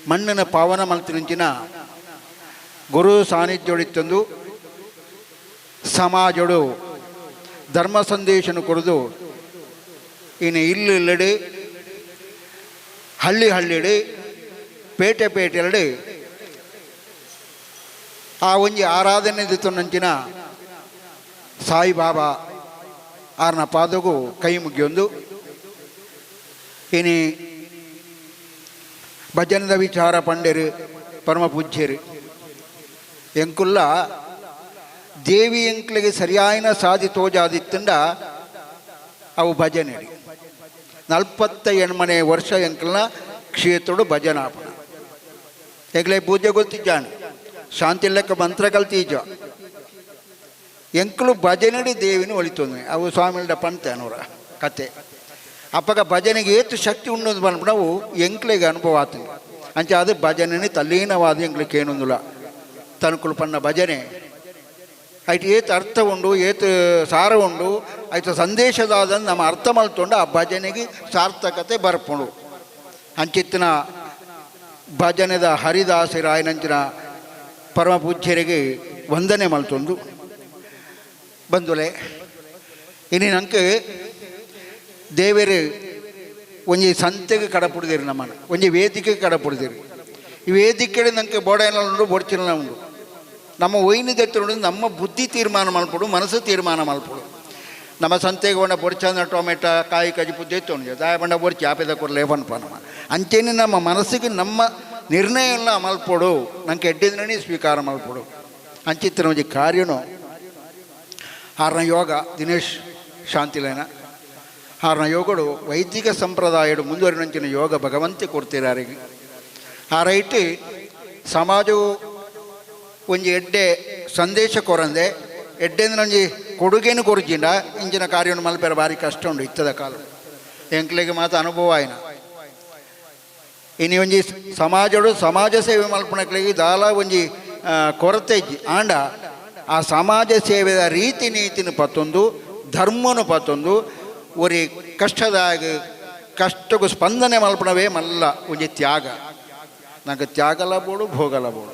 ಮಣ್ಣಿನ ಪಾವನ ಮಲ್ತಿನಿಂಚಿನ ಗುರು ಸಾನ್ನಿಧ್ಯೋಡಿತ್ತಂದು ಸಮಾಜಡು ಧರ್ಮ ಸಂದೇಶನ ಕೊಡದು ಇನ್ನು ಇಲ್ಲಡೆ ಹಳ್ಳಿಡೆ ಪೇಟೆರಡು ಆ ಒಂಜಿ ಆರಾಧನೆ ದಿತ್ತುನಂಚಿನ ಸಾಯಿಬಾಬಾ ಆರ್ನ ಪಾದಗೂ ಕೈ ಮುಗಿಯೊಂದು ಇನಿ ಭಜನದ ವಿಚಾರ ಪಂಡೆರು ಪರಮ ಪೂಜ್ಯರು ಎಂಕುಲ್ಲ ದೇವಿ ಎಂಕ್ಲಿಗೆ ಸರಿಯಾಯಿನ ಸಾಧಿ ತೋಜಾದಿತ್ತಂಡ ಅವು ಭಜನೆಡಿ 48 ವರ್ಷ ಎಂಕಲ್ನ ಕ್ಷೇತ್ರಡು ಭಜನಾಪನ ಎಗ್ಲೆ ಪೂಜೆ ಗೊತ್ತಿದ್ದಾನೆ ಶಾಂತಿ ಲೆಕ್ಕ ಮಂತ್ರ ಕಲ್ತೀಜ ಎಂಕಲು ಭಜನೆಡಿ ದೇವಿನ ಒಳಿತೊಂದು ಅವು ಸ್ವಾಮಿಲ್ಡ ಪಂತೆ ಅನ್ನೋರ ಕತೆ ಅಪ್ಪಗ ಭಜನೆಗೆ ಏತು ಶಕ್ತಿ ಉಣ್ಣೋದು ಬಂದ್ಬಿಟ್ಟು ನಾವು ಎಂಕ್ಲಿಗೆ ಅನುಭವ ಆತಂಗೆ ಅಂಚೆ ಅದು ಭಜನೆ ತಲ್ಲೀನವಾದ ಎಂಕ್ಲಿಗೆ ಏನೊಂದಿಲ್ಲ ತನುಕುಲು ಪನ್ನ ಭಜನೆ ಆಯ್ತು ಏತು ಅರ್ಥ ಉಂಡು ಏತು ಸಾರ ಉಂಡು ಆಯ್ತು ಸಂದೇಶದಾದ ನಮ್ಮ ಅರ್ಥ ಮಲ್ತೊಂಡು ಆ ಭಜನೆಗೆ ಸಾರ್ಥಕತೆ ಬರ್ಪುಂಡು ಅಂಚಿತ್ತಿನ ಭಜನೆದ ಹರಿದಾಸರಾಯನಂಚಿನ ಪರಮ ಪೂಜ್ಯರಿಗೆ ವಂದನೆ ಮಲ್ತೊಂದು ಬಂದುಲೆ ಇನ್ನು ನಂಗೆ ದೇವರು ಒಂಜಿ ಸಂತೆಗೆ ಕಡಪುಡಿದಿರಿ ನಮ್ಮನ್ನು ಒಂಜಿ ವೇದಿಕೆಗೆ ಕಡಪುಡಿದಿರಿ ಈ ವೇದಿಕೆ ನಂಗೆ ಬೋಡೈನ ಉಂಡು ಬೊಡ್ಚಿನ ಉಂಡು ನಮ್ಮ ಒಯ್ನಿದೆತ್ತು ನಮ್ಮ ಬುದ್ಧಿ ತೀರ್ಮಾನ ಮಲ್ಪಡು ಮನಸ್ಸು ತೀರ್ಮಾನ ಮಲ್ಪಡು ನಮ್ಮ ಸಂತೆಗೆ ಬಂಡ ಬೊಡ್ಚಂದ ಟೊಮೆಟೊ ಕಾಯಿ ಕಜಿ ಪುದ್ದಿ ಎತ್ತು ದಾಯ ಬಂಡ ಬೊಡ್ಚಿ ಆಪೇದ ಕೊಡಲೇ ಬನ್ಪ ನಮ್ಮ ಅಂಚೆನೆ ನಮ್ಮ ಮನಸ್ಸಿಗೆ ನಮ್ಮ ನಿರ್ಣಯ ಎಲ್ಲ ಮಲ್ಪಡು ನಂಗೆ ಎಡ್ಡಿದ್ರೆ ಸ್ವೀಕಾರ ಮಲ್ಪಡು ಅಂಚಿತ್ತಿನ ಒಂಜಿ ಕಾರ್ಯನು ಆರ್ನ ಯೋಗ ದಿನೇಶ್ ಶಾಂತಿಲೇನ ಆರ್ನ ಯೋಗಡು ವೈದಿಕ ಸಂಪ್ರದಾಯಡು ಮುಂದುವರಿನಂಚಿನ ಯೋಗ ಭಗವಂತೆ ಕೊಡ್ತೀರಾರಿಗೆ ಆ ರೈಟ್ ಸಮಾಜವು ಒಂಜಿ ಎಡ್ಡೆ ಸಂದೇಶ ಕೊರಂದೆ ಎಡ್ಡೆಂದು ಒಂಜಿ ಕೊಡುಗೆನು ಕೊರಜಿಂಡ ಇಂಚಿನ ಕಾರ್ಯವನ್ನು ಮಲ್ಪೆರ ಭಾರಿ ಕಷ್ಟ ಉಂಡು ಇತ್ತದ ಕಾಲ ಎಂಕ್ಲೆಗೆ ಮಾತು ಅನುಭವ ಆಯ್ನ ಇನಿ ಒಂಜಿ ಸಮಾಜಡು ಸಮಾಜ ಸೇವೆ ಮಲ್ಪನಕ್ಲೆಗೆ ದಾಲ ಒಂಜಿ ಕೊರತೆ ಇಜ್ಜಿ ಆಂಡ ಆ ಸಮಾಜ ಸೇವೆದ ರೀತಿ ನೀತಿನ ಪತ್ತೊಂದು ಧರ್ಮನು ಪತ್ತೊಂದು ಒರಿ ಕಷ್ಟದಾಗ ಕಷ್ಟಕ್ಕೂ ಸ್ಪಂದನೆ ಮಲ್ಪನವೇ ಮಲ್ಲ ಒಂಜಿ ತ್ಯಾಗ ನಂಗೆ ತ್ಯಾಗಲ ಬೋಡು ಭೋಗಲ ಬೋಡು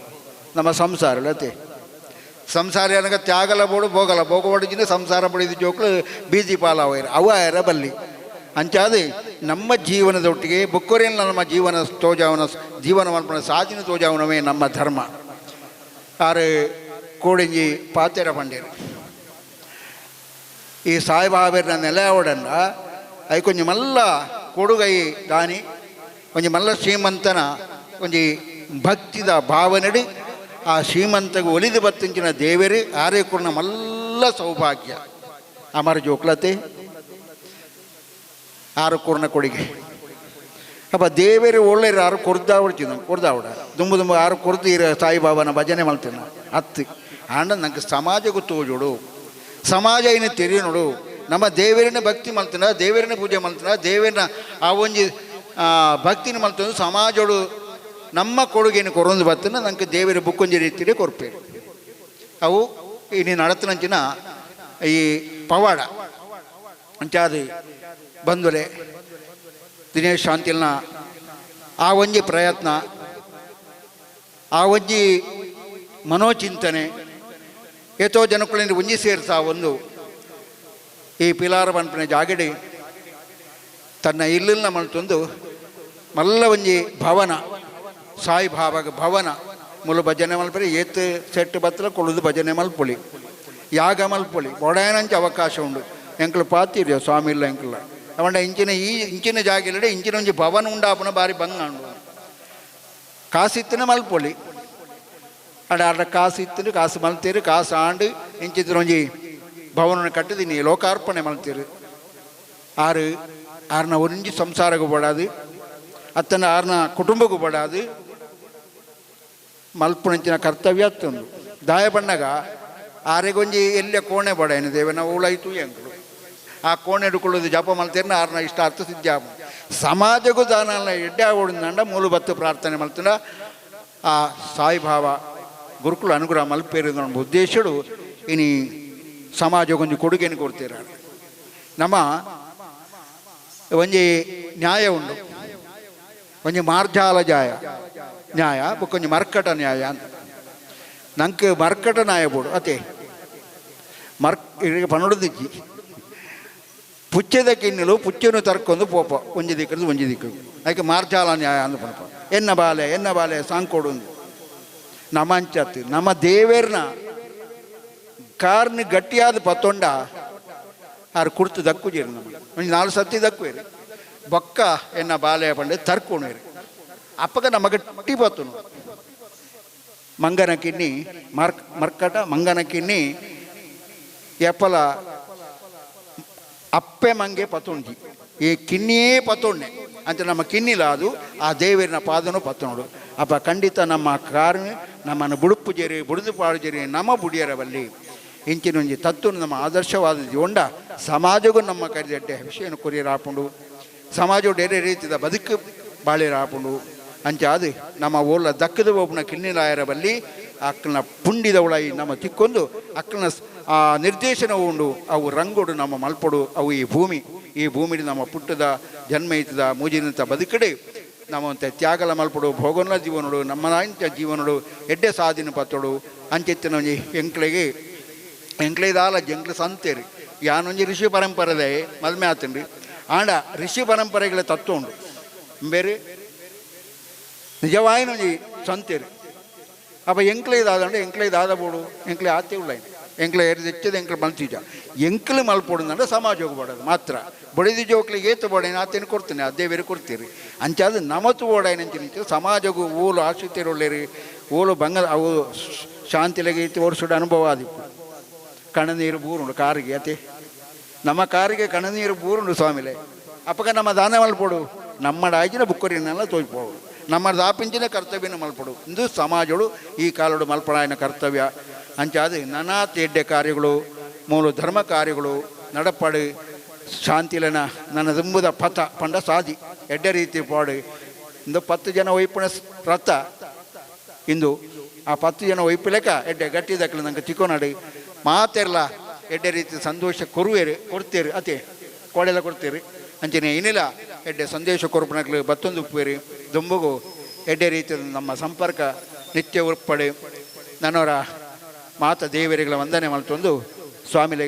ನಮ್ಮ ಸಂಸಾರ ಅಲ್ಲತೆ ಸಂಸಾರ ನನಗೆ ತ್ಯಾಗಲ ಬೋಡು ಭೋಗಲ ಭೋಗವಡಿಜಿನ ಸಂಸಾರ ಬಡಿದ ಜೋಕ್ಲು ಬೀದಿ ಪಾಲವೈರ ಅವ ಎರ ಬಲ್ಲಿ ಅಂಚಾದೆ ನಮ್ಮ ಜೀವನದೊಟ್ಟಿಗೆ ಬುಕ್ಕೊರೆಲ್ಲ ನಮ್ಮ ಜೀವನ ತೋಜಾವನ ಜೀವನ ಮಲ್ಪನ ಸಾಧಿನ ತೋಜಾವನವೇ ನಮ್ಮ ಧರ್ಮ ಆರು ಕೋಡಿಂಜಿ ಪಾತೆರ ಪಂಡೇರು ಈ ಸಾಯಿಬಾಬೆರ್ನ ನೆಲೆ ಅವಡನ್ನ ಐ ಕೊಂಚ ಮಲ್ಲ ಕೊಡುಗೈ ದಾನಿ ಒಂಜಿ ಮಲ್ಲ ಶ್ರೀಮಂತನ ಒಂಜಿ ಭಕ್ತಿದ ಭಾವನೆಡಿ ಆ ಶ್ರೀಮಂತಗೆ ಒಲಿದು ಬತ್ತಿಂಚಿನ ದೇವರೇ ಆರೇಕೂರ್ನ ಮಲ್ಲ ಸೌಭಾಗ್ಯ ಅಮರ ಜೋಕ್ಲತೆ ಆರು ಕೂರ್ನ ಕೊಡುಗೆ ಅಪ್ಪ ದೇವರೇ ಒಳ್ಳೆಯ ಆರು ಕೊರ್ದಾವಡ ದುಂಬು ಆರು ಕೊರ್ದು ಸಾಯಿಬಾಬಾನ ಭಜನೆ ಮಾಡ್ತೇನೆ ಹತ್ತು ಆಂಡ ನಂಗೆ ಸಮಾಜಕ್ಕೂ ತೋಜೋಡು ಸಮಾಜ ಇನ್ನು ತೆರಿ ನೋಡು ನಮ್ಮ ದೇವರಿನ ಭಕ್ತಿ ಮಲ್ತನ ದೇವರಿನ ಪೂಜೆ ಮಲ್ತನ ದೇವರನ್ನ ಆ ಒಂಜಿ ಭಕ್ತಿನ ಮಲ್ತಂದು ಸಮಾಜೋಡು ನಮ್ಮ ಕೊಡುಗೆಯನ್ನು ಕೊರೊಂದು ಬರ್ತನ ನಂಗೆ ದೇವರ ಬುಕ್ಕೊಂಜಿ ರೀತಿಯೇ ಕೊರ್ಪೇರು ಅವು ಇನ್ನು ನಡತನಂಚಿನ ಈ ಪವಾಡ ಅಂಚಾದು ಬಂದುಲೆ ದಿನೇಶ್ ಶಾಂತಿಲ್ನ ಆ ಒಂಜಿ ಪ್ರಯತ್ನ ಆ ಒಂಜಿ ಮನೋಚಿಂತನೆ ಏತೋ ಜನಕ್ಕಳಿಂದ ಒಂಜಿ ಸೇರ್ತಾ ಒಂದು ಈ ಪಿಲಾರ ಪಂಪನ ಜಾಗಡಿ ತನ್ನ ಇಲ್ಲಿನ ಮಲ್ತೊಂದು ಮಲ್ಲ ಒಂಜಿ ಭವನ ಸಾಯಿಬಾಬಾಗ ಭವನ ಮುಲು ಭಜನೆ ಮಲ್ಪರಿ ಏತ್ ಸೆಟ್ ಬತ್ತಲ ಕೊಳುದು ಭಜನೆ ಮಲ್ಪೊಳಿ ಯಾಗ ಮಲ್ಪೊಳಿ ಒಡೆಯನಂಚ ಅವಕಾಶ ಉಂಡು ಎಂಕ್ಲು ಪಾತಿರ್ಯ ಸ್ವಾಮಿ ಇಲ್ಲ ಎಂಕ್ಲ ಅವಂಡ ಇಂಚಿನ ಜಾಗಿಲ್ಲಡೆ ಇಂಚಿನ ಒಂಜಿ ಭವನ ಉಂಡಾಪನ ಬಾರಿ ಬಂಗ ಉಂಡು ಕಾಸಿತ್ತಿನ ಮಲ್ಪೊಳಿ ಅಡ ಕಾಸು ಇತ್ತು ಕಾಸು ಮಲ್ತೀರಿ ಕಾಸು ಆಂಡು ಇಂಚಿತ್ರ ಒಂಜಿ ಭವನ ಕಟ್ಟಿದೀನಿ ಲೋಕಾರ್ಪಣೆ ಮಲ್ತೀರಿ ಆರ್ನ ಒಂಜಿ ಸಂಸಾರಗೂ ಬಡಾದು ಅತ್ತನ ಆರ್ನ ಕುಟುಂಬಕ್ಕೂ ಬಡಾದು ಮಲ್ಪುಣಂಚಿನ ಕರ್ತವ್ಯ ಅತ್ತೊಂದು ದಾಯ ಬಣ್ಣಗ ಆರೆಗೊಂಜಿ ಎಲ್ಲ ಕೋಣೆ ಬಡ ಏನು ದೇವನ ಉಳಾಯ್ತು ಎಂಕಳು ಆ ಕೋಣೆ ಹಿಡ್ಕೊಳ್ಳೋದು ಜಪ ಮಲ್ತೀರ್ನ ಆರ್ನ ಇಷ್ಟ ಅರ್ಥ ಸಿದ್ಧಾಪ ಸಮಾಜಕ್ಕೂ ದಾನ ಎಡ್ಡೆ ಓಡಿದಂಡ ಮೂಲು ಬತ್ತು ಪ್ರಾರ್ಥನೆ ಮಲ್ತಂಡ ಆ ಸಾಯಿಬಾಬಾ ಗುರುಕುಲ ಅನುಗ್ರಹ ಮಲ್ಪೇರಿದ ನಮ್ಮ ಉದ್ದೇಶಡು ಇನಿ ಸಮಾಜಕ್ಕೊಂದು ಕೊಡುಗೆಯನ್ನು ಕೊಡ್ತೀರ ನಮ್ಮ ಒಂಜಿ ನ್ಯಾಯ ಉಂಡು ಒಂಜಿ ಮಾರ್ಜಾಲ ನ್ಯಾಯ ಬೊಕ್ಕೊಂಜಿ ಮರ್ಕಟ ನ್ಯಾಯ ಅಂತ ನಂಗೆ ಮರ್ಕಟ ನ್ಯಾಯ ಬೋಡು ಅತೆ ಪನೊಡದಿಜ್ಜಿ ಪುಚ್ಚದ ಕಿನ್ನಲು ಪುಚ್ಚನು ತರ್ಕೊಂಡು ಪೋಪ ಒಂಜಿ ದಿಕ್ಕದು ಒಂಜಿ ದಿಕ್ಕು ಅದಕ್ಕೆ ಮಾರ್ಜಾಲ ನ್ಯಾಯ ಅಂದು ಪಣಪ ಎನ್ನ ಬಾಲೆ ಸಾಂಕೊಡು ನಮ್ಮ ಅಂಚತ್ತು ನಮ್ಮ ದೇವೇರ್ನ ಕಾರ್ನ ಗಟ್ಟಿಯಾದ ಪತ್ತೊಂಡ ಆರು ಕುರ್ತು ದಕ್ಕುಜೇರು ನಮ್ಮ ಒಂದು 4 ಸತಿ ದಕ್ಕುವೇರಿ ಬೊಕ್ಕ ಎನ್ನ ಬಾಲೆ ಪಂಡೆ ತರ್ಕೊಣೇರಿ ಅಪ್ಪಗ ನಮ್ಮ ಗಟ್ಟಿ ಪತ್ತನು ಮಂಗನ ಕಿನ್ನಿ ಮರ್ಕಟ ಮಂಗನ ಕಿನ್ನಿ ಎಪ್ಪಲ ಅಪ್ಪೆ ಮಂಗೆ ಪತ್ತೊಂಡಿ ಈ ಕಿನ್ನಿಯೇ ಪತ್ತೊಂಡೆ ಅಂತ ನಮ್ಮ ಕಿನ್ನಿಲ ಅದು ಆ ದೇವರಿನ ಪಾದನು ಪತ್ತನೋಡು ಅಪ್ಪ ಖಂಡಿತ ನಮ್ಮ ಕಾರಣ ನಮ್ಮನ್ನು ಬುಡುಪು ಜೇರಿ ಬುಡಿದು ಪಾಡು ಜೇರಿ ನಮ್ಮ ಬುಡಿಯರ ಬಲ್ಲಿ ಇಂಚಿನೊಂಜಿ ತತ್ತು ನಮ್ಮ ಆದರ್ಶವಾದ ಹೊಂಡ ಸಮಾಜಗೂ ನಮ್ಮ ಕರಿದಡ್ಡೆ ವಿಷಯನ ಕೊರಿಯರಾಪುಂಡು ಸಮಾಜವು ಬೇರೆ ರೀತಿಯ ಬದುಕು ಬಾಳಿರಾಪುಂಡು ಅಂಚೆ ಅದು ನಮ್ಮ ಓಲ ದಕ್ಕದ ಒಬ್ಬನ ಕಿನ್ನಿಲಾಯರ ಬಲ್ಲಿ ಅಕ್ಕನ ಪುಂಡಿದವಳಾಯಿ ನಮ್ಮ ತಿಕ್ಕೊಂದು ಅಕ್ಕನ ಆ ನಿರ್ದೇಶನ ಉಂಡು ಅವು ರಂಗೋಡು ನಮ್ಮ ಮಲ್ಪಡು ಅವು ಈ ಭೂಮಿ ನಮ್ಮ ಪುಟ್ಟದ ಜನ್ಮ ಇತ್ತದ ಮೂಜಿನಂತ ಬದುಕಡೆ ನಮ್ಮಂತೆ ತ್ಯಾಗಲ ಮಲ್ಪಡು ಭೋಗನ ಜೀವನಡು ನಮ್ಮನಾಂಚ ಜೀವನಡು ಎಡ್ಡೆ ಸಾಧಿನ ಪತ್ತೋಡು ಅಂಚೆತ್ತಿನ ಎಂಕ್ಲೆದಾಲ ಜಂಕ್ಲ ಸಂತೇರಿ ಯಾನೊಂಜಿ ಋಷಿ ಪರಂಪರೆದೇ ಮಲ್ಮೆ ಆತಂಡಿ ಆಂಡ ಋಷಿ ಪರಂಪರೆಗಳ ತತ್ವ ಉಂಡು ಬೇರೆ ನಿಜವಾಯಿನೊಂಜಿ ಸಂತೇರಿ ಅಪ್ಪ ಎಂಕ್ಲೆದಾದಂಡೆ ಎಂಕ್ಲೆದಾದ ಬೋಡು ಎಂಕ್ಲೆ ಆತೆ ಉಳ್ಳ ಎಂಕ್ಲೆ ಹೆಚ್ಚದ ಎಂಕ್ಲೆ ಮಲ್ತೀಜ ಎಂಕ್ಲೆ ಮಲ್ಪೊಡುಂದಂಡ ಸಮಾಜ ಹೋಗ್ಬೋಡದು ಮಾತ್ರ ಬಡಿದು ಜೋಕ್ಲಿಗೆ ಏತು ಬೋಡೇನು ಆತೇನು ಕೊಡ್ತೇನೆ ಅದೇ ಬೇರೆ ಕೊಡ್ತೀರಿ ಅಂಚಾದ ನಮತು ಓಡಾಯನಂಚ ಸಮಾಜಗೂ ಓಲು ಆಶ್ರಿತರುಳ್ಳೇರಿ ಓಲು ಬಂಗ ಅವು ಶಾಂತಿಲೆಗೆ ಇತ್ತು ಓಡಿಸೋಡು ಅನುಭವ ಆದಿಪ್ಪು ಕಣನೀರು ಬೂರುಂಡು ಕಾರಿಗೆ ಅತೆ ನಮ್ಮ ಕಾರಿಗೆ ಕಣನೀರು ಬೂರುಂಡು ಸ್ವಾಮಿಲೆ ಅಪ್ಪಗ ನಮ್ಮ ದಾನ ಮಲ್ಪೋಡು ನಮ್ಮ ಆಯ್ಜಿನ ಬುಕ್ಕರಿನೆಲ್ಲ ತೋಯ್ಪೋಡು ನಮ್ಮದು ಆಪಿಂಚಿನ ಕರ್ತವ್ಯನ ಮಲ್ಪಡು ಇಂದು ಸಮಾಜಗಳು ಈ ಕಾಲಡು ಮಲ್ಪಡಾಯನ ಕರ್ತವ್ಯ ಅಂಚಾದ ನನಾತ್ ಎಡ್ಡೆ ಕಾರ್ಯಗಳು ಮೂಲ ಧರ್ಮ ಕಾರ್ಯಗಳು ನಡಪಾಡು ಶಾಂತಿಲನ ನನ್ನ ತುಂಬುದ ಪಥ ಪಂಡ ಸಾಧಿ ಎಡ್ಡೆ ರೀತಿ ಪಾಡು ಇಂದು 10 ಜನ ಒಯ್ಪಣ ರಥ ಇಂದು ಆ 10 ಜನ ಒಯ್ಪಲೆಕ್ಕ ಎಡ್ಡೆ ಗಟ್ಟಿದಕ್ಕಲು ನಂಗೆ ಚಿಕ್ಕೋನಾಡು ಮಾತೆಲ್ಲ ಎಡ್ಡೆ ರೀತಿ ಸಂತೋಷ ಕೊಡ್ತೀರಿ ಅದೇ ಕೋಡೆಲ್ಲ ಕೊಡ್ತೀರಿ ಅಂಚನೆ ಏನಿಲ್ಲ ಎಡ್ಡೆ ಸಂದೇಶ ಕೊರ್ಪಣಕ್ಲು ಬತ್ತೊಂದು ಉಪ್ಪೇರಿ ದುಂಬುಗು ಎಡ್ಡೆ ರೀತಿ ನಮ್ಮ ಸಂಪರ್ಕ ನಿತ್ಯ ಉರ್ಪಡೆ ನನ್ನವರ ಮಾತ ದೇವರಿಗಳ ವಂದನೆ ಮಲ್ತೊಂದು ಸ್ವಾಮಿಲೆ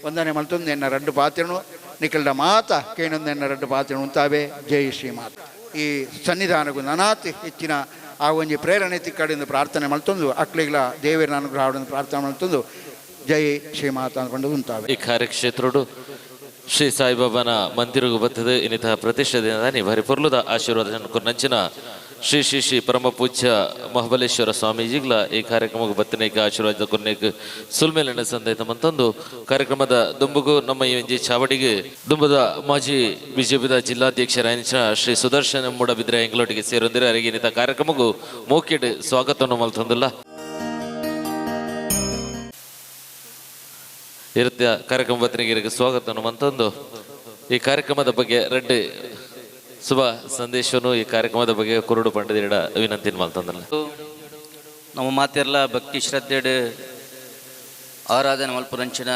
ವಂದನೆ ಮಲ್ತೊಂದು ಎನ್ನ 2 ಪಾತ್ರೆನು ನಿಖಲ್ಡ ಮಾತ ಕೇನೊಂದು ಎನ್ನ 2 ಪಾತ್ರೆನು ಉಂತಾವೆ ಜೈ ಶ್ರೀಮಾತ ಈ ಸನ್ನಿಧಾನಗೂ ನನಾತ್ ಹೆಚ್ಚಿನ ಆ ಒಂಜಿ ಪ್ರೇರಣೆ ತಿಕ್ಕಡಿಂದ ಪ್ರಾರ್ಥನೆ ಮಲ್ತೊಂದು ಅಕ್ಲಿಗಳ ದೇವರ ಅನುಗ್ರಹ ಪ್ರಾರ್ಥನೆ ಮಲ್ತೊಂದು ಜೈ ಶ್ರೀಮಾತ ಅಂದ್ಕೊಂಡು ಉಂತಾವೆ. ಈ ಕಾರ್ಯಕ್ಷೇತ್ರಡು ಶ್ರೀ ಸಾಯಿಬಾಬಾನ ಮಂದಿರಗೂ ಬರ್ತದೆ ಇನ್ನಿತ ಪ್ರತಿಷ್ಠೆದಿಂದ ಭಾರಿ ಪೊರ್ಲುದ ಆಶೀರ್ವಾದ ನಂಚಿನ ಶ್ರೀ ಶ್ರೀ ಶ್ರೀ ಪರಮ ಪೂಜ್ಯ ಮಹಾಬಲೇಶ್ವರ ಸ್ವಾಮೀಜಿಗಳ ಈ ಕಾರ್ಯಕ್ರಮಕ್ಕೆ ಬತ್ತನೇಕ ಆಶೀರ್ವಾದ ಕೊನೆಗೆ ಸುಲ್ಮೇಲನ ಸಂದೈತ ಮಂತಂದು ಕಾರ್ಯಕ್ರಮದ ದುಂಬುಗು ನಮ್ಮ ಈ ಒಂಜಿ ಚಾವಡಿಗೆ ದುಂಬದ ಮಾಜಿ ಬಿಜೆಪಿದ ಜಿಲ್ಲಾಧ್ಯಕ್ಷರಾಯನ ಶ್ರೀ ಸುದರ್ಶನ ಮೂಡಬಿದ್ರೆ ಎಂಗ್ಲೋಟಿಗೆ ಸೇರೊಂದಿರ ಅವರಿಗೆ ಇನ್ನಿತ ಕಾರ್ಯಕ್ರಮಕ್ಕೂ ಮೋಕೆಡ್ ಸ್ವಾಗತವನ್ನು ಮಲ್ತೊಂದಿಲ್ಲ ಇರುತ್ತೆ ಕಾರ್ಯಕ್ರಮ ಬತ್ತನಿಗೆ ಸ್ವಾಗತವನ್ನು ಮಂತಂದು ಈ ಕಾರ್ಯಕ್ರಮದ ಬಗ್ಗೆ ರೆಡ್ಡಿ ಶುಭ ಸಂದೇಶವನ್ನು ಈ ಕಾರ್ಯಕ್ರಮದ ಬಗ್ಗೆ ಕುರುಡು ಪಂಡದಿಡ ವಿನಂತಿ ಮಲ್ತಂದಲ್ಲ ನಮ್ಮ ಮಾತೆಲ್ಲ ಭಕ್ತಿ ಶ್ರದ್ಧೆಡು ಆರಾಧನೆ ಮಲ್ಪುರಂಚಿನ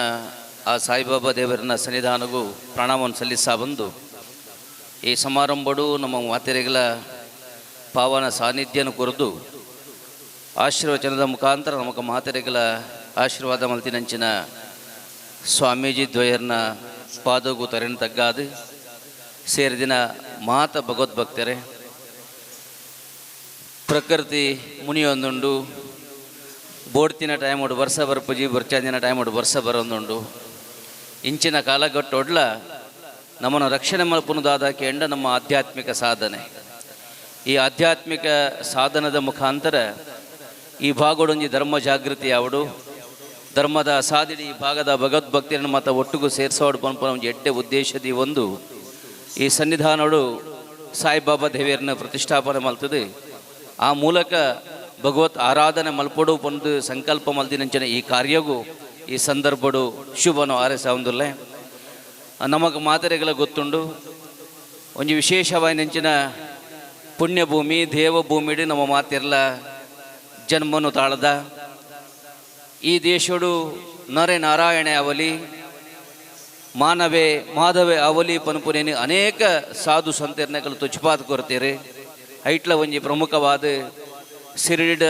ಆ ಸಾಯಿಬಾಬಾ ದೇವರನ್ನ ಸನ್ನಿಧಾನಗೂ ಪ್ರಣಾಮವನ್ನು ಸಲ್ಲಿಸ ಬಂದು ಈ ಸಮಾರಂಭಡು ನಮ್ಮ ಮಾತೆರೆಗಳ ಪಾವನ ಸಾನ್ನಿಧ್ಯನ ಕೊರೆದು ಆಶೀರ್ವಚನದ ಮುಖಾಂತರ ನಮಗೆ ಮಾತೆರೆಗಳ ಆಶೀರ್ವಾದ ಮಲ್ತಿನಂಚಿನ ಸ್ವಾಮೀಜಿ ದ್ವಯರ್ನ ಪಾದಗೂ ತರೆನ ತಗ್ಗಾದು ಸೇರಿದಿನ ಮಾತ ಭಗವದ್ಭಕ್ತರೇ ಪ್ರಕೃತಿ ಮುನಿಯೊಂದುಂಡು ಬೋಡ್ತಿನ ಟೈಮ್ ಒಡು ವರ್ಷ ಬರ್ಪುಜಿ ಬರ್ಚಾಂದಿನ ಟೈಮ್ ಒಡು ವರ್ಷ ಬರೋಂದುಂಡು ಇಂಚಿನ ಕಾಲಘಟ್ಟೊಡ್ಲ ನಮ್ಮನ್ನು ರಕ್ಷಣೆ ಮಲ್ಪುನುದಾದ ಕೆಂಡ ನಮ್ಮ ಆಧ್ಯಾತ್ಮಿಕ ಸಾಧನೆ ಈ ಆಧ್ಯಾತ್ಮಿಕ ಸಾಧನದ ಮುಖಾಂತರ ಈ ಭಾಗಡೊಂಜಿ ಧರ್ಮ ಜಾಗೃತಿ ಯಾವಡು ಧರ್ಮದ ಸಾಧಿಡಿ ಈ ಭಾಗದ ಭಗವದ್ಭಕ್ತಿಯನ್ನು ಮತ್ತು ಒಟ್ಟಿಗೂ ಸೇರಿಸೋಡು ಪಂಪನ ಒಂದು ಎಡ್ಡೆ ಉದ್ದೇಶದಿ ಒಂದು ಈ ಸನ್ನಿಧಾನಗಳು ಸಾಯಿಬಾಬಾ ದೇವಿಯರನ್ನ ಪ್ರತಿಷ್ಠಾಪನೆ ಮಲ್ತದೆ ಆ ಮೂಲಕ ಭಗವತ್ ಆರಾಧನೆ ಮಲ್ಪಡು ಒಂದು ಸಂಕಲ್ಪ ಮಲ್ದಿನಂಚಿನ ಈ ಕಾರ್ಯಗೂ ಈ ಸಂದರ್ಭಡು ಶುಭನು ಆರೈಸ ಒಂದುಲ್ಲೆ ನಮಗೆ ಮಾತೆರೆಗಳ ಗೊತ್ತುಂಡು ಒಂದು ವಿಶೇಷವಾಯಿನಂಚಿನ ಪುಣ್ಯಭೂಮಿ ದೇವಭೂಮಿಡಿ ನಮ್ಮ ಮಾತೆರ್ಲ ಜನ್ಮನು ತಾಳದ ಈ ದೇಶಡು ನರೆ ನಾರಾಯಣೆ ಅವಲಿ ಮಾನವೇ ಮಾಧವೇ ಅವಲಿ ಪನ್ಪುನೇನಿ ಅನೇಕ ಸಾಧು ಸಂತರ್ನಗಳು ತುಚ್ಪಾತ್ ಕೊರ್ತೀರಿ ಐಟ್ಲ ಒಂಜಿ ಪ್ರಮುಖವಾದ ಸಿರಿಡ